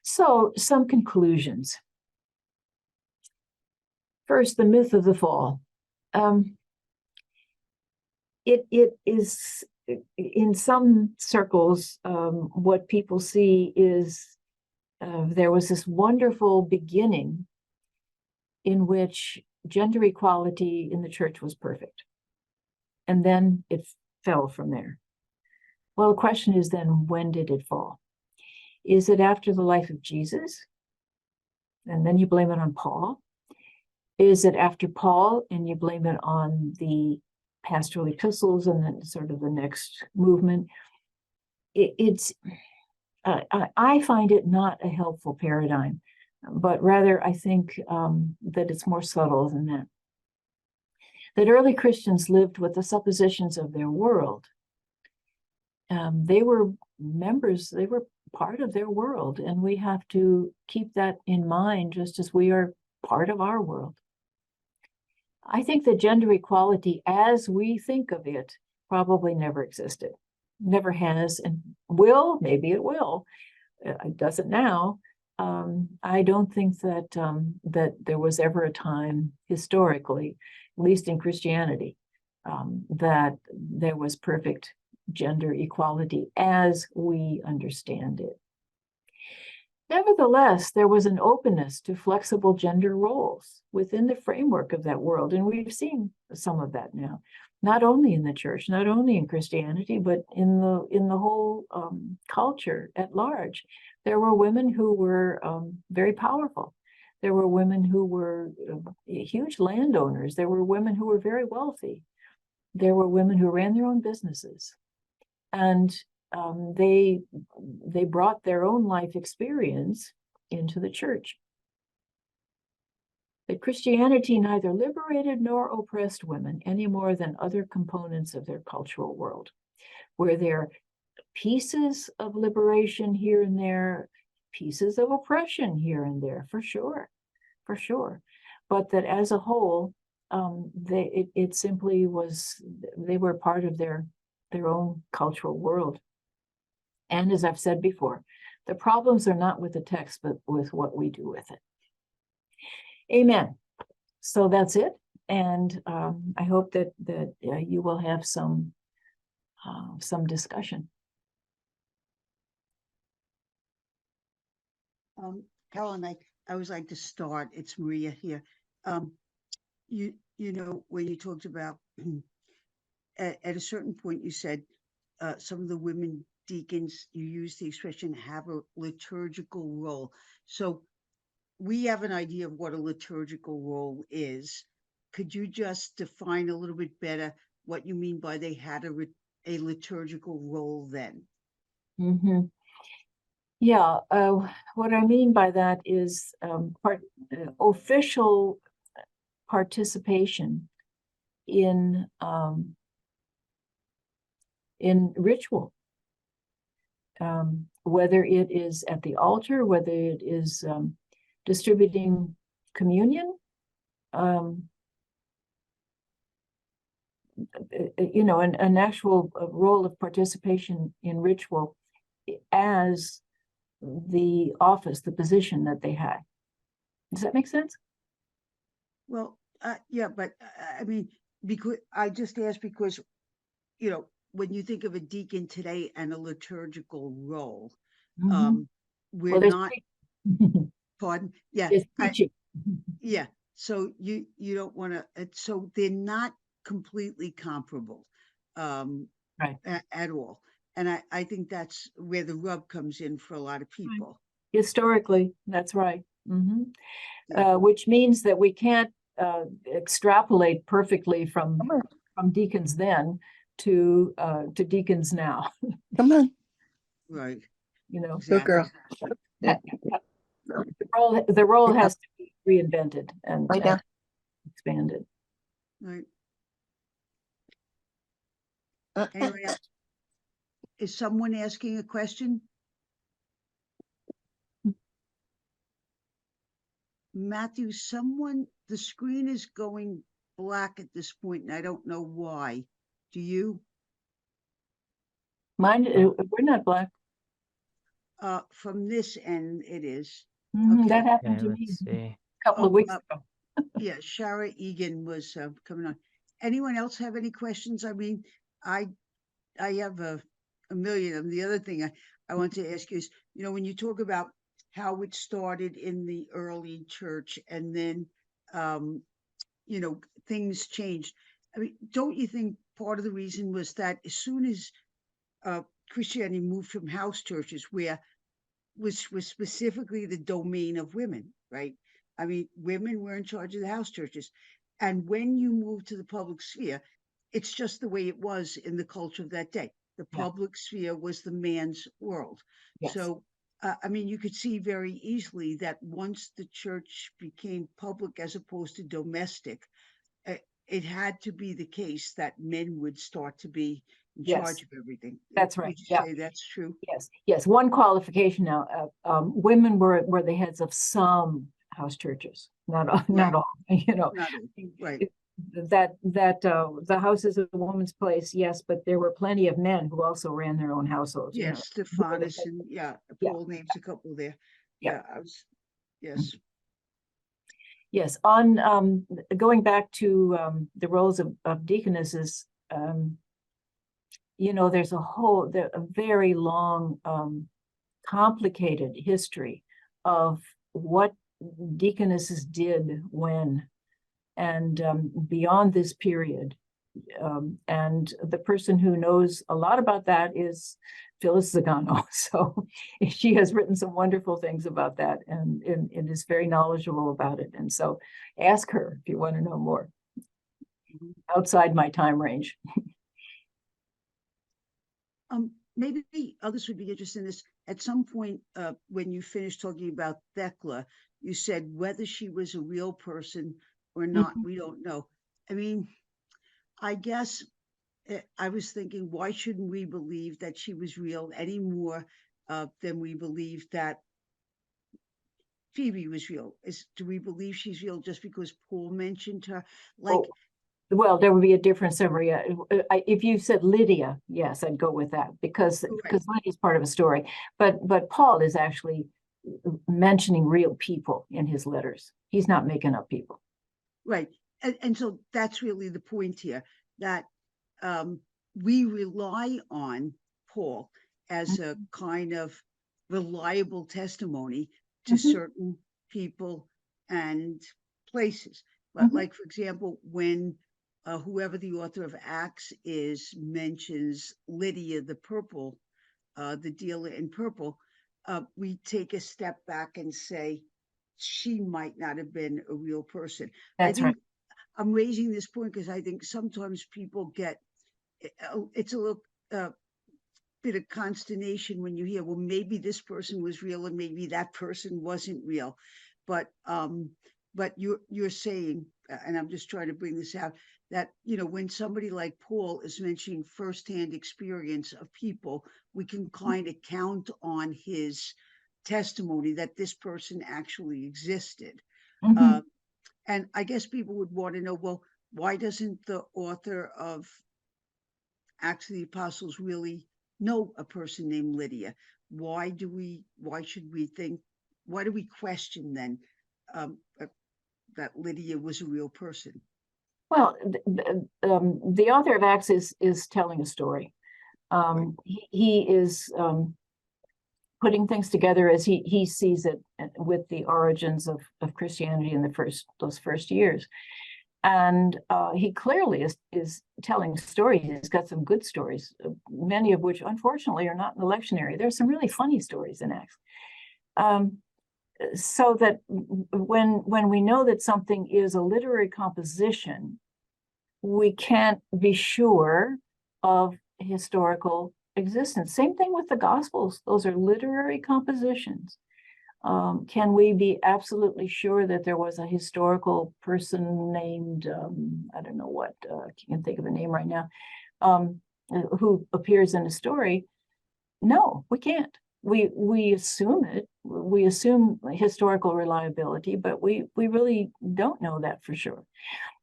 So, some conclusions. First, the myth of the fall. It is, in some circles, what people see is there was this wonderful beginning in which gender equality in the church was perfect. And then it fell from there. Well, the question is then, when did it fall? Is it after the life of Jesus? And then you blame it on Paul? Is it after Paul and you blame it on the pastoral epistles and then sort of the next movement? I find it not a helpful paradigm, but rather I think that it's more subtle than that. That early Christians lived with the suppositions of their world. They were members, they were part of their world, and we have to keep that in mind just as we are part of our world. I think that gender equality as we think of it probably never existed, never has, and will, maybe it will. It doesn't now. I don't think that that there was ever a time historically, at least in Christianity, that there was perfect gender equality as we understand it. Nevertheless, there was an openness to flexible gender roles within the framework of that world, and we've seen some of that now, not only in the church, not only in Christianity, but in the whole culture at large. There were women who were very powerful. There were women who were huge landowners. There were women who were very wealthy. There were women who ran their own businesses. And they brought their own life experience into the church. But Christianity neither liberated nor oppressed women any more than other components of their cultural world. Were there pieces of liberation here and there, pieces of oppression here and there, for sure, but that as a whole, it simply was, they were part of their own cultural world. And as I've said before, the problems are not with the text, but with what we do with it. Amen. So that's it. And I hope that you will have some discussion. Carolyn, I always like to start. It's Maria here. You know, when you talked about at a certain point, you said some of the women deacons, you use the expression have a liturgical role. So we have an idea of what a liturgical role is. Could you just define a little bit better what you mean by they had a liturgical role then? Mm-hmm. Yeah, what I mean by that is official participation in ritual, whether it is at the altar, whether it is distributing communion, you know, an actual role of participation in ritual as the office, the position that they had. Does that make sense? Well, yeah, but I mean, because I just asked because, you know, when you think of a deacon today and a liturgical role, we're not, pardon, yeah, yeah. So you don't want to, so they're not completely comparable, right, at all. And I think that's where the rub comes in for a lot of people. Historically, that's right. Which means that we can't extrapolate perfectly from deacons then to deacons now. Come on. Right. You know, Good girl. The role has to be reinvented and expanded. Right. Anyway, is someone asking a question? Matthew, the screen is going black at this point, and I don't know why. Do you? Mine, we're not black. From this end, it is. Okay. That happened to me a couple of weeks ago. Yeah, Shara Egan was coming on. Anyone else have any questions? I mean, I have a million of them. The other thing I want to ask you is, you know, when you talk about how it started in the early church and then, you know, things changed. I mean, don't you think part of the reason was that as soon as Christianity moved from house churches, where was specifically the domain of women, right? I mean, women were in charge of the house churches. And when you move to the public sphere, it's just the way it was in the culture of that day. The public sphere was the man's world. Yes. So, I mean, you could see very easily that once the church became public as opposed to domestic, it had to be the case that men would start to be in charge of everything. That's right. Would you say that's true? Yes. One qualification now: women were the heads of some house churches, not all. You know, right. That the house is a woman's place, yes, but there were plenty of men who also ran their own households. Yes, Stephanus and Paul names a couple there. Yes, on going back to the roles of deaconesses, you know, there's a very long, complicated history of what deaconesses did when, and beyond this period. And the person who knows a lot about that is Phyllis Zagano. So she has written some wonderful things about that and is very knowledgeable about it. And so ask her if you want to know more outside my time range. Maybe others would be interested in this. At some point, when you finished talking about Thecla, you said whether she was a real person or not, we don't know. I mean, I guess I was thinking, why shouldn't we believe that she was real any more than we believe that Phoebe was real? Do we believe she's real just because Paul mentioned her? Like, Oh, well, there would be a difference every. If you said Lydia, yes, I'd go with that because right, Lydia's part of a story. But Paul is actually mentioning real people in his letters. He's not making up people. right. And so that's really the point here, that we rely on Paul as a kind of reliable testimony to Mhm, certain people and places. But, mhm, like, for example, when whoever the author of Acts is mentions Lydia the purple, the dealer in purple, we take a step back and say she might not have been a real person. I that's right. think I'm raising this point because I think sometimes people get it's a little bit of consternation when you hear, well, maybe this person was real and maybe that person wasn't real. But you're saying, and I'm just trying to bring this out, that when somebody like Paul is mentioning firsthand experience of people, we can kind of count on his testimony that this person actually existed. Mhm. Uh, and I guess people would want to know, well, why doesn't the author of Acts of the Apostles really know a person named Lydia? Why do we? Why should we think? Why do we question then um, that Lydia was a real person? Well, the author of Acts is telling a story. Right. He is putting things together as he sees it with the origins of Christianity in those first years. And he clearly is telling stories. He's got some good stories, many of which unfortunately are not in the lectionary. There's some really funny stories in Acts. So that when we know that something is a literary composition, we can't be sure of historical existence. Same thing with the Gospels. Those are literary compositions. Can we be absolutely sure that there was a historical person named, I don't know what, I can't think of a name right now, who appears in a story? No, we can't. We assume it. We assume historical reliability, but we really don't know that for sure.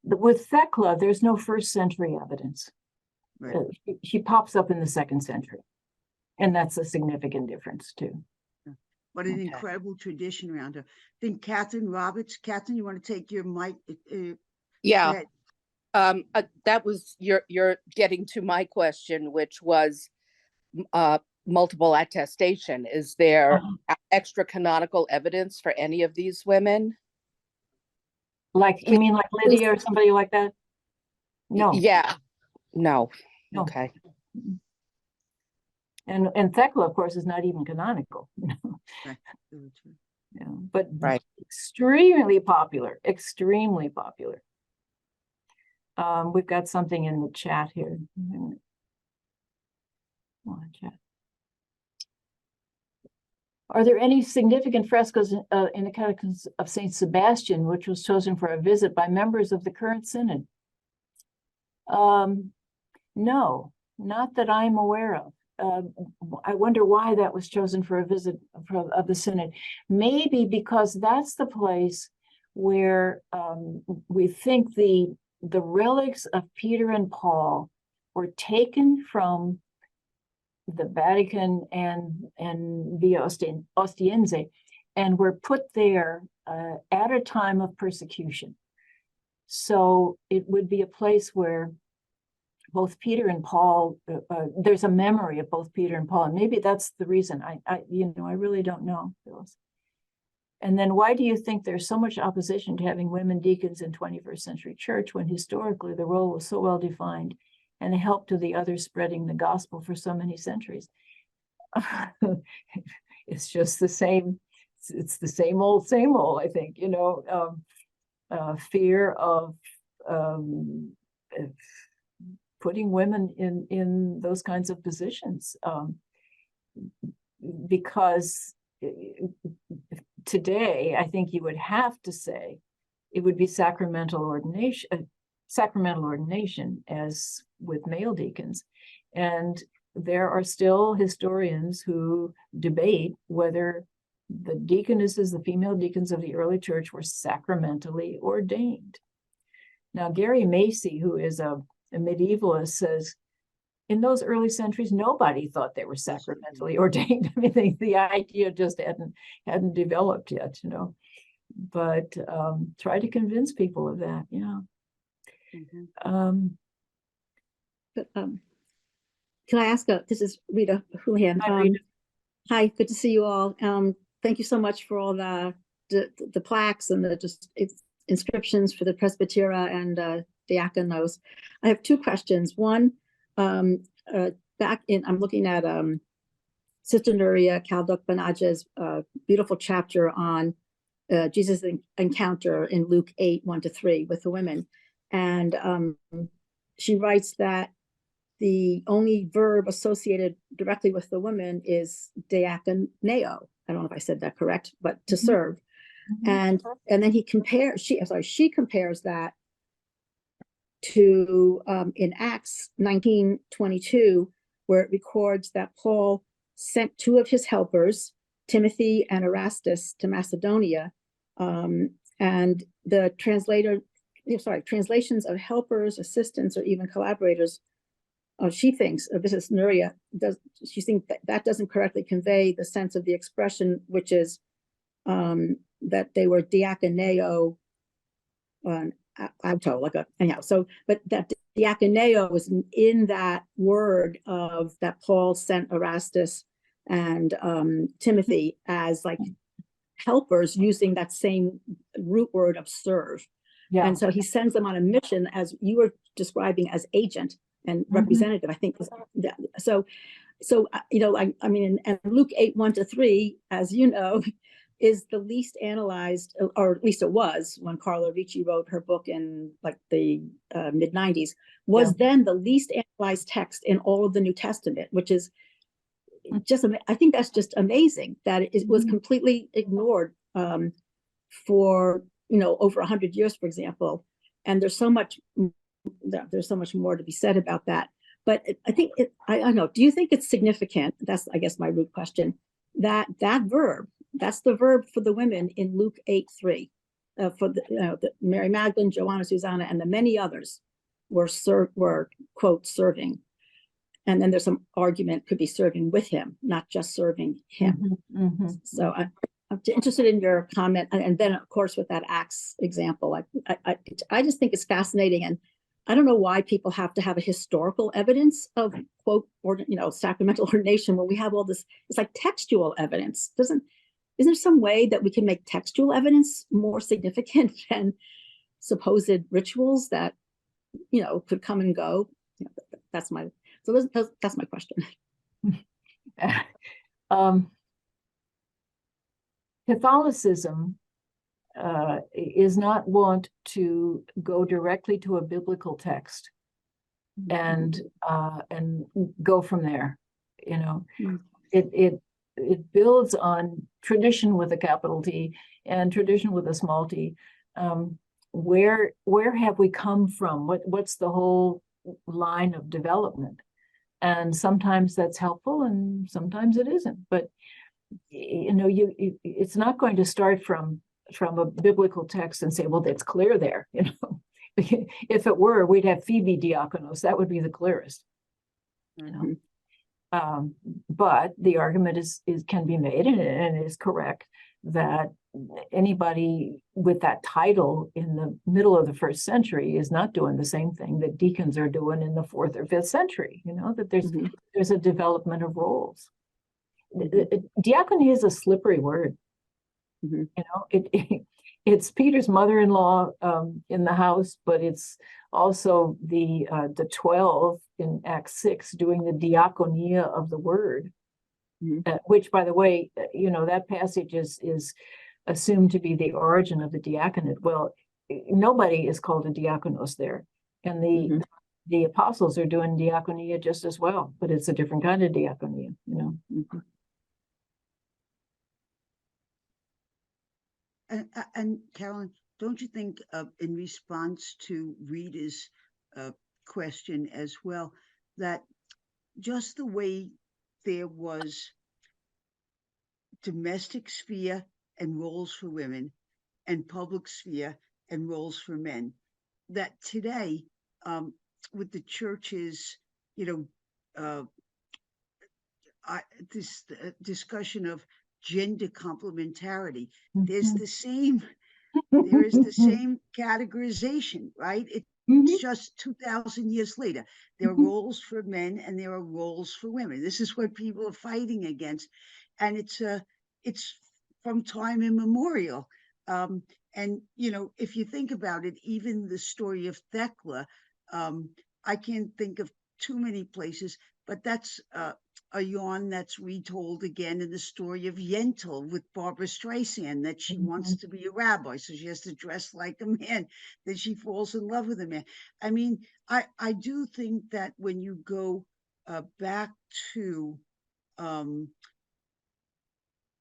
With Thecla, there's no first century evidence. Right. She pops up in the second century, and that's a significant difference too. What an Okay. incredible tradition around her. I think Catherine Roberts. Catherine, you want to take your mic? Go Yeah, ahead. that was you're getting to my question, which was multiple attestation. Is there extra canonical evidence for any of these women? Like, you mean like Lydia or somebody like that? No, Yeah, no. no. Okay. And Thecla, of course, is not even canonical. Right. Yeah, but Right. extremely popular, extremely popular. We've got something in the chat here. Chat. Are there any significant frescoes in the Catechism of Saint Sebastian, which was chosen for a visit by members of the current synod? No, not that I'm aware of. I wonder why that was chosen for a visit of the synod. Maybe because that's the place where we think the relics of Peter and Paul were taken from the Vatican and Via Ostiense, and were put there at a time of persecution. So it would be a place where both Peter and Paul, there's a memory of both Peter and Paul, and maybe that's the reason. I really don't know, Phyllis. And then why do you think there's so much opposition to having women deacons in 21st century church when historically the role was so well defined and the help to the others spreading the gospel for so many centuries? It's just the same. It's the same old, I think, fear of putting women in those kinds of positions, because today I think you would have to say it would be sacramental ordination, sacramental ordination as with male deacons. And there are still historians who debate whether the deaconesses, the female deacons of the early church, were sacramentally ordained. Now, Gary Macy, who is a medievalist, says, in those early centuries, nobody thought they were sacramentally ordained. I mean, the idea just hadn't developed yet, you know. But try to convince people of that, yeah. Can I ask, this is Rita Houlihan. Hi, Rita. Hi, good to see you all. Thank you so much for all the plaques and the inscriptions for the presbytera and diaconos. I have two questions. One, I'm looking at Sister Nuria Kalduk-Banaja's beautiful chapter on Jesus' encounter in Luke 8:1-3 with the women. And she writes that the only verb associated directly with the women is diakoneo. I don't know if I said that correct, but to serve. And then she compares that to in Acts 19:22, where it records that Paul sent two of his helpers, Timothy and Erastus, to Macedonia, and the translations of helpers, assistants, or even collaborators. She thinks, this is Nuria, she thinks that doesn't correctly convey the sense of the expression, which is that they were diakoneo, auto, anyhow. So, but that diakoneo was in that word of that Paul sent Erastus and Timothy as like helpers, using that same root word of serve. Yeah. And so he sends them on a mission, as you were describing, as agent and representative, I think. So you know, I mean, and Luke 8:1-3, as you know, is the least analyzed, or at least it was when Carla Ricci wrote her book in like the mid-90s, was then the least analyzed text in all of the New Testament, which is just, I think that's just amazing that it was completely ignored for, you know, over 100 years, for example. And there's so much more to be said about that. But I think I don't know, do you think it's significant? That's, I guess, my root question, that verb, that's the verb for the women in Luke 8:3, for the Mary Magdalene, Joanna, Susanna, and the many others were quote serving. And then there's some argument could be serving with him, not just serving him. So I'm interested in your comment. And then, of course, with that Acts example, I just think it's fascinating. And I don't know why people have to have a historical evidence of quote, or, you know, sacramental ordination when we have all this. It's like textual evidence. Isn't there some way that we can make textual evidence more significant than supposed rituals that, you know, could come and go? You know, that's my question. Catholicism is not wont to go directly to a biblical text and go from there. You know, it builds on tradition with a capital T and tradition with a small t. Where have we come from? What's the whole line of development? And sometimes that's helpful, and sometimes it isn't. But you know, it's not going to start from a biblical text and say, well, that's clear there. You know, if it were, we'd have Phoebe diakonos. That would be the clearest. You know, but the argument can be made, and it is correct, that anybody with that title in the middle of the 1st century is not doing the same thing that deacons are doing in the 4th or 5th century. You know, that there's a development of roles. Diaconia is a slippery word. You know, it's Peter's mother-in-law in the house, but it's also the 12 in Acts 6 doing the diaconia of the word, which, by the way, you know, that passage is assumed to be the origin of the diaconate. Well, nobody is called a diakonos there, and the apostles are doing diaconia just as well, but it's a different kind of diaconia. You know. And Carolyn, don't you think, in response to Rita's question as well, that just the way there was domestic sphere and roles for women and public sphere and roles for men, that today, with the church's, you know, this discussion of gender complementarity, there's the same, there is the same categorization, right? It's just 2,000 years later. There are roles for men and there are roles for women. This is what people are fighting against, and it's from time immemorial. And if you think about it, even the story of Thecla, I can't think of too many places, but that's a yarn that's retold again in the story of Yentl with Barbara Streisand, that she wants to be a rabbi, so she has to dress like a man, that she falls in love with a man. I mean, I do think that when you go back to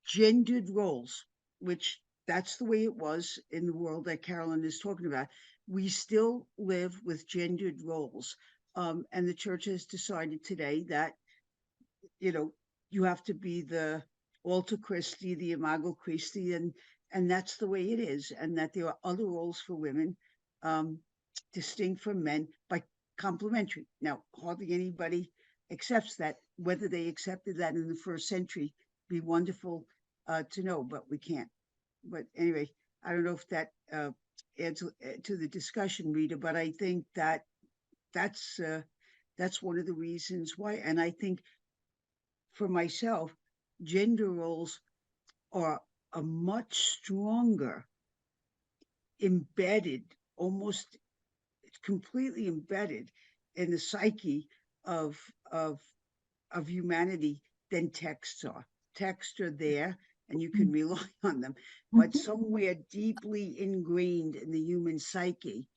gendered roles, which that's the way it was in the world that Carolyn is talking about, we still live with gendered roles. And the church has decided today that, you have to be the Alter Christi, the Imago Christi, and that's the way it is. And that there are other roles for women, distinct from men, but complementary. Now, hardly anybody accepts that. Whether they accepted that in the first century, be wonderful to know, but we can't. But anyway, I don't know if that adds to the discussion, Rita, but I think that that's one of the reasons why. And I think for myself, gender roles are a much stronger, embedded, almost completely embedded in the psyche of humanity than texts are. Texts are there and you can rely on them, but somewhere deeply ingrained in the human psyche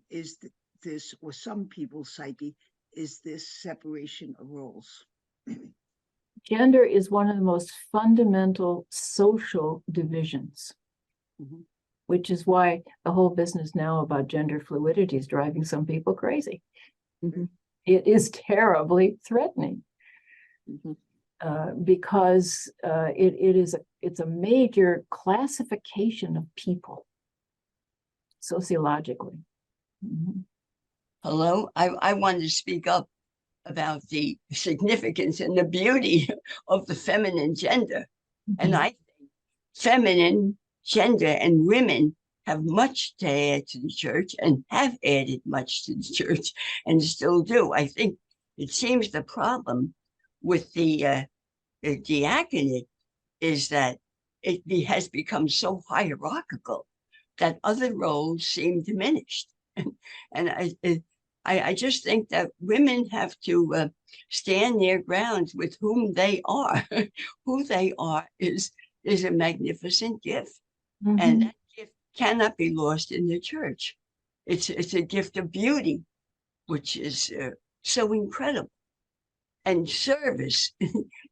is this, or some people's psyche, is this separation of roles. Gender is one of the most fundamental social divisions, which is why the whole business now about gender fluidity is driving some people crazy. It is terribly threatening because it's a major classification of people sociologically. Hello, I wanted to speak up about the significance and the beauty of the feminine gender. And I think feminine gender and women have much to add to the church and have added much to the church and still do. I think it seems the problem with the diaconate is that it has become so hierarchical that other roles seem diminished. And I just think that women have to stand their grounds with whom they are. Who they are is a magnificent gift. And that gift cannot be lost in the church. It's a gift of beauty, which is so incredible. And service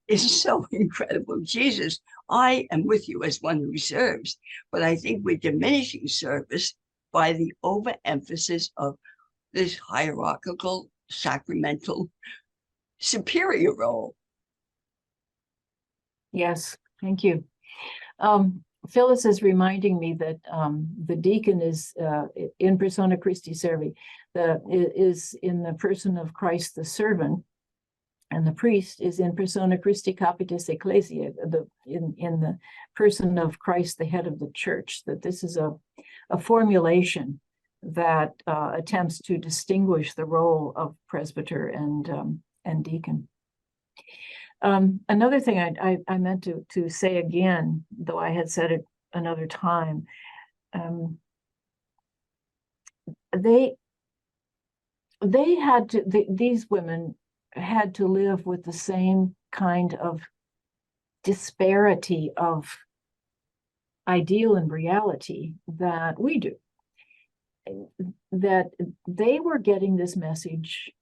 is so incredible. Jesus, I am with you as one who serves, but I think we're diminishing service by the overemphasis of this hierarchical, sacramental, superior role. Yes, thank you. Phyllis is reminding me that the deacon is in persona Christi servi, is in the person of Christ the servant, and the priest is in persona Christi capitis ecclesiae, in the person of Christ, the head of the church. That this is a formulation that attempts to distinguish the role of presbyter and deacon. Another thing I meant to say again, though I had said it another time, they had to, these women had to live with the same kind of disparity of ideal and reality that we do. That they were getting this message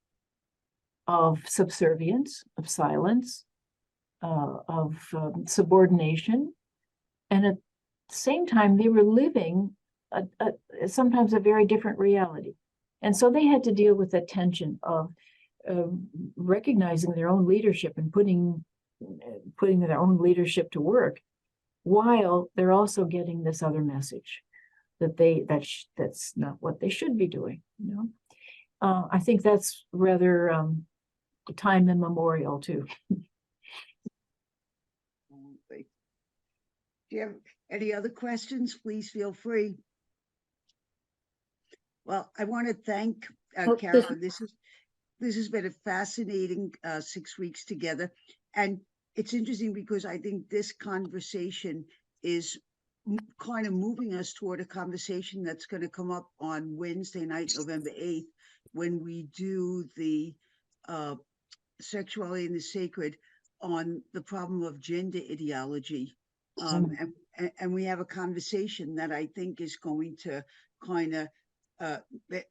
of subservience, of silence, of subordination, and at the same time they were living sometimes a very different reality. And so they had to deal with the tension of recognizing their own leadership and putting their own leadership to work, while they're also getting this other message that that's not what they should be doing. I think that's rather time immemorial too. Do you have any other questions? Please feel free. Well, I want to thank Carolyn. This has been a fascinating 6 weeks together. And it's interesting because I think this conversation is kind of moving us toward a conversation that's going to come up on Wednesday night, November 8th, when we do the Sexuality and the Sacred on the problem of gender ideology. And we have a conversation that I think is going to kind of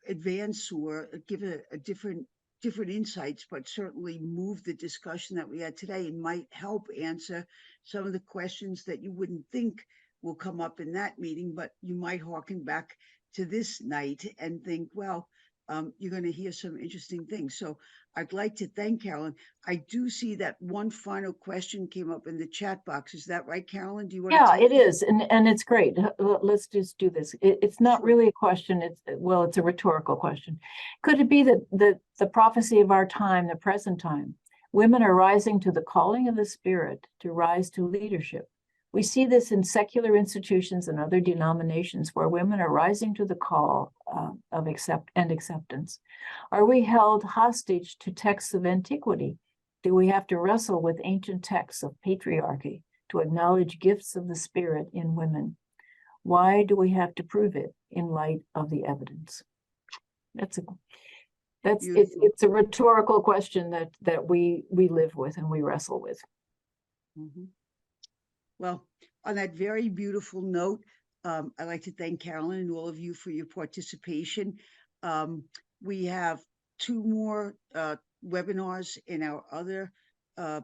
advance or give a different insights, but certainly move the discussion that we had today and might help answer some of the questions that you wouldn't think will come up in that meeting, but you might harken back to this night and think, well, you're going to hear some interesting things. So I'd like to thank Carolyn. I do see that one final question came up in the chat box. Is that right, Carolyn? Do you want to take it is, and it's great. Let's just do this. It's not Sure. really a question. It's a rhetorical question. Could it be that the prophecy of our time, the present time, women are rising to the calling of the Spirit to rise to leadership? We see this in secular institutions and other denominations where women are rising to the call of acceptance. Are we held hostage to texts of antiquity? Do we have to wrestle with ancient texts of patriarchy to acknowledge gifts of the Spirit in women? Why do we have to prove it in light of the evidence? It's a rhetorical question that we live with and we wrestle with. Mm-hmm. Well, on that very beautiful note, I'd like to thank Carolyn and all of you for your participation. We have 2 more webinars in our other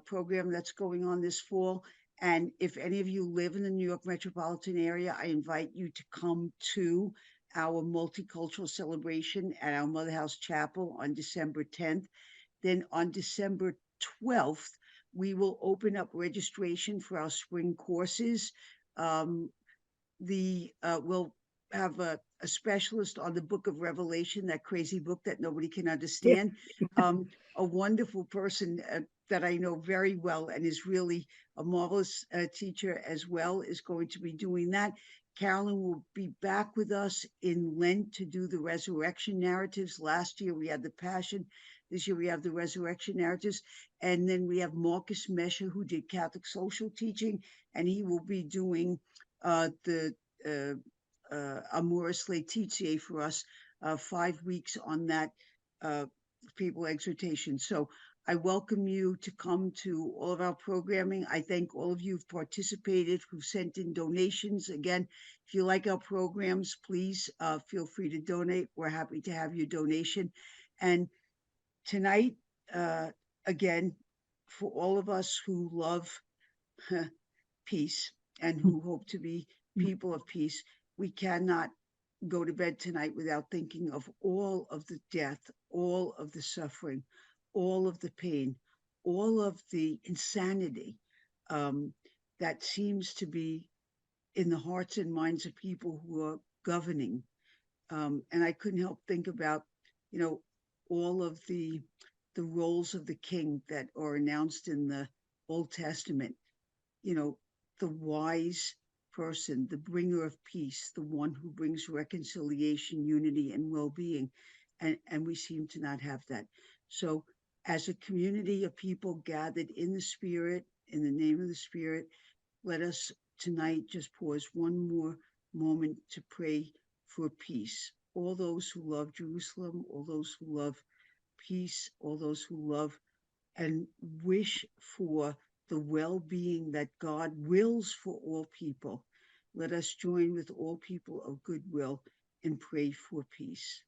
program that's going on this fall. And if any of you live in the New York metropolitan area, I invite you to come to our multicultural celebration at our Mother House Chapel on December 10th. Then on December 12th, we will open up registration for our spring courses. We'll have a specialist on the Book of Revelation, that crazy book that nobody can understand. A wonderful person that I know very well and is really a marvelous teacher as well is going to be doing that. Carolyn will be back with us in Lent to do the resurrection narratives. Last year we had the Passion. This year we have the resurrection narratives. And then we have Marcus Mesher, who did Catholic social teaching, and he will be doing the Amoris Laetitia for us, 5 weeks on that papal exhortation. So I welcome you to come to all of our programming. I thank all of you who've participated, who've sent in donations. Again, if you like our programs, please feel free to donate. We're happy to have your donation. And tonight, again, for all of us who love peace and who hope to be people of peace, we cannot go to bed tonight without thinking of all of the death, all of the suffering, all of the pain, all of the insanity that seems to be in the hearts and minds of people who are governing. And I couldn't help think about, all of the roles of the king that are announced in the Old Testament, the wise person, the bringer of peace, the one who brings reconciliation, unity, and well-being. And we seem to not have that. So as a community of people gathered in the Spirit, in the name of the Spirit, let us tonight just pause one more moment to pray for peace. All those who love Jerusalem, all those who love peace, all those who love and wish for the well-being that God wills for all people. Let us join with all people of goodwill and pray for peace.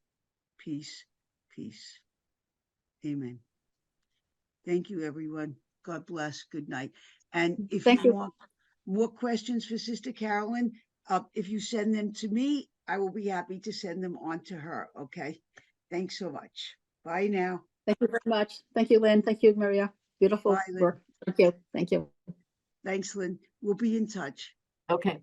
Peace, peace. Amen. Thank you, everyone. God bless. Good night. And if you want more questions for Sister Carolyn, if you send them to me, I will be happy to send them on to her. Okay. Thanks so much. Bye now. Thank you very much. Thank you, Lynn. Thank you, Maria. Beautiful Bye, Lynn. work. Thank you. Thank you. Thanks, Lynn. We'll be in touch. Okay.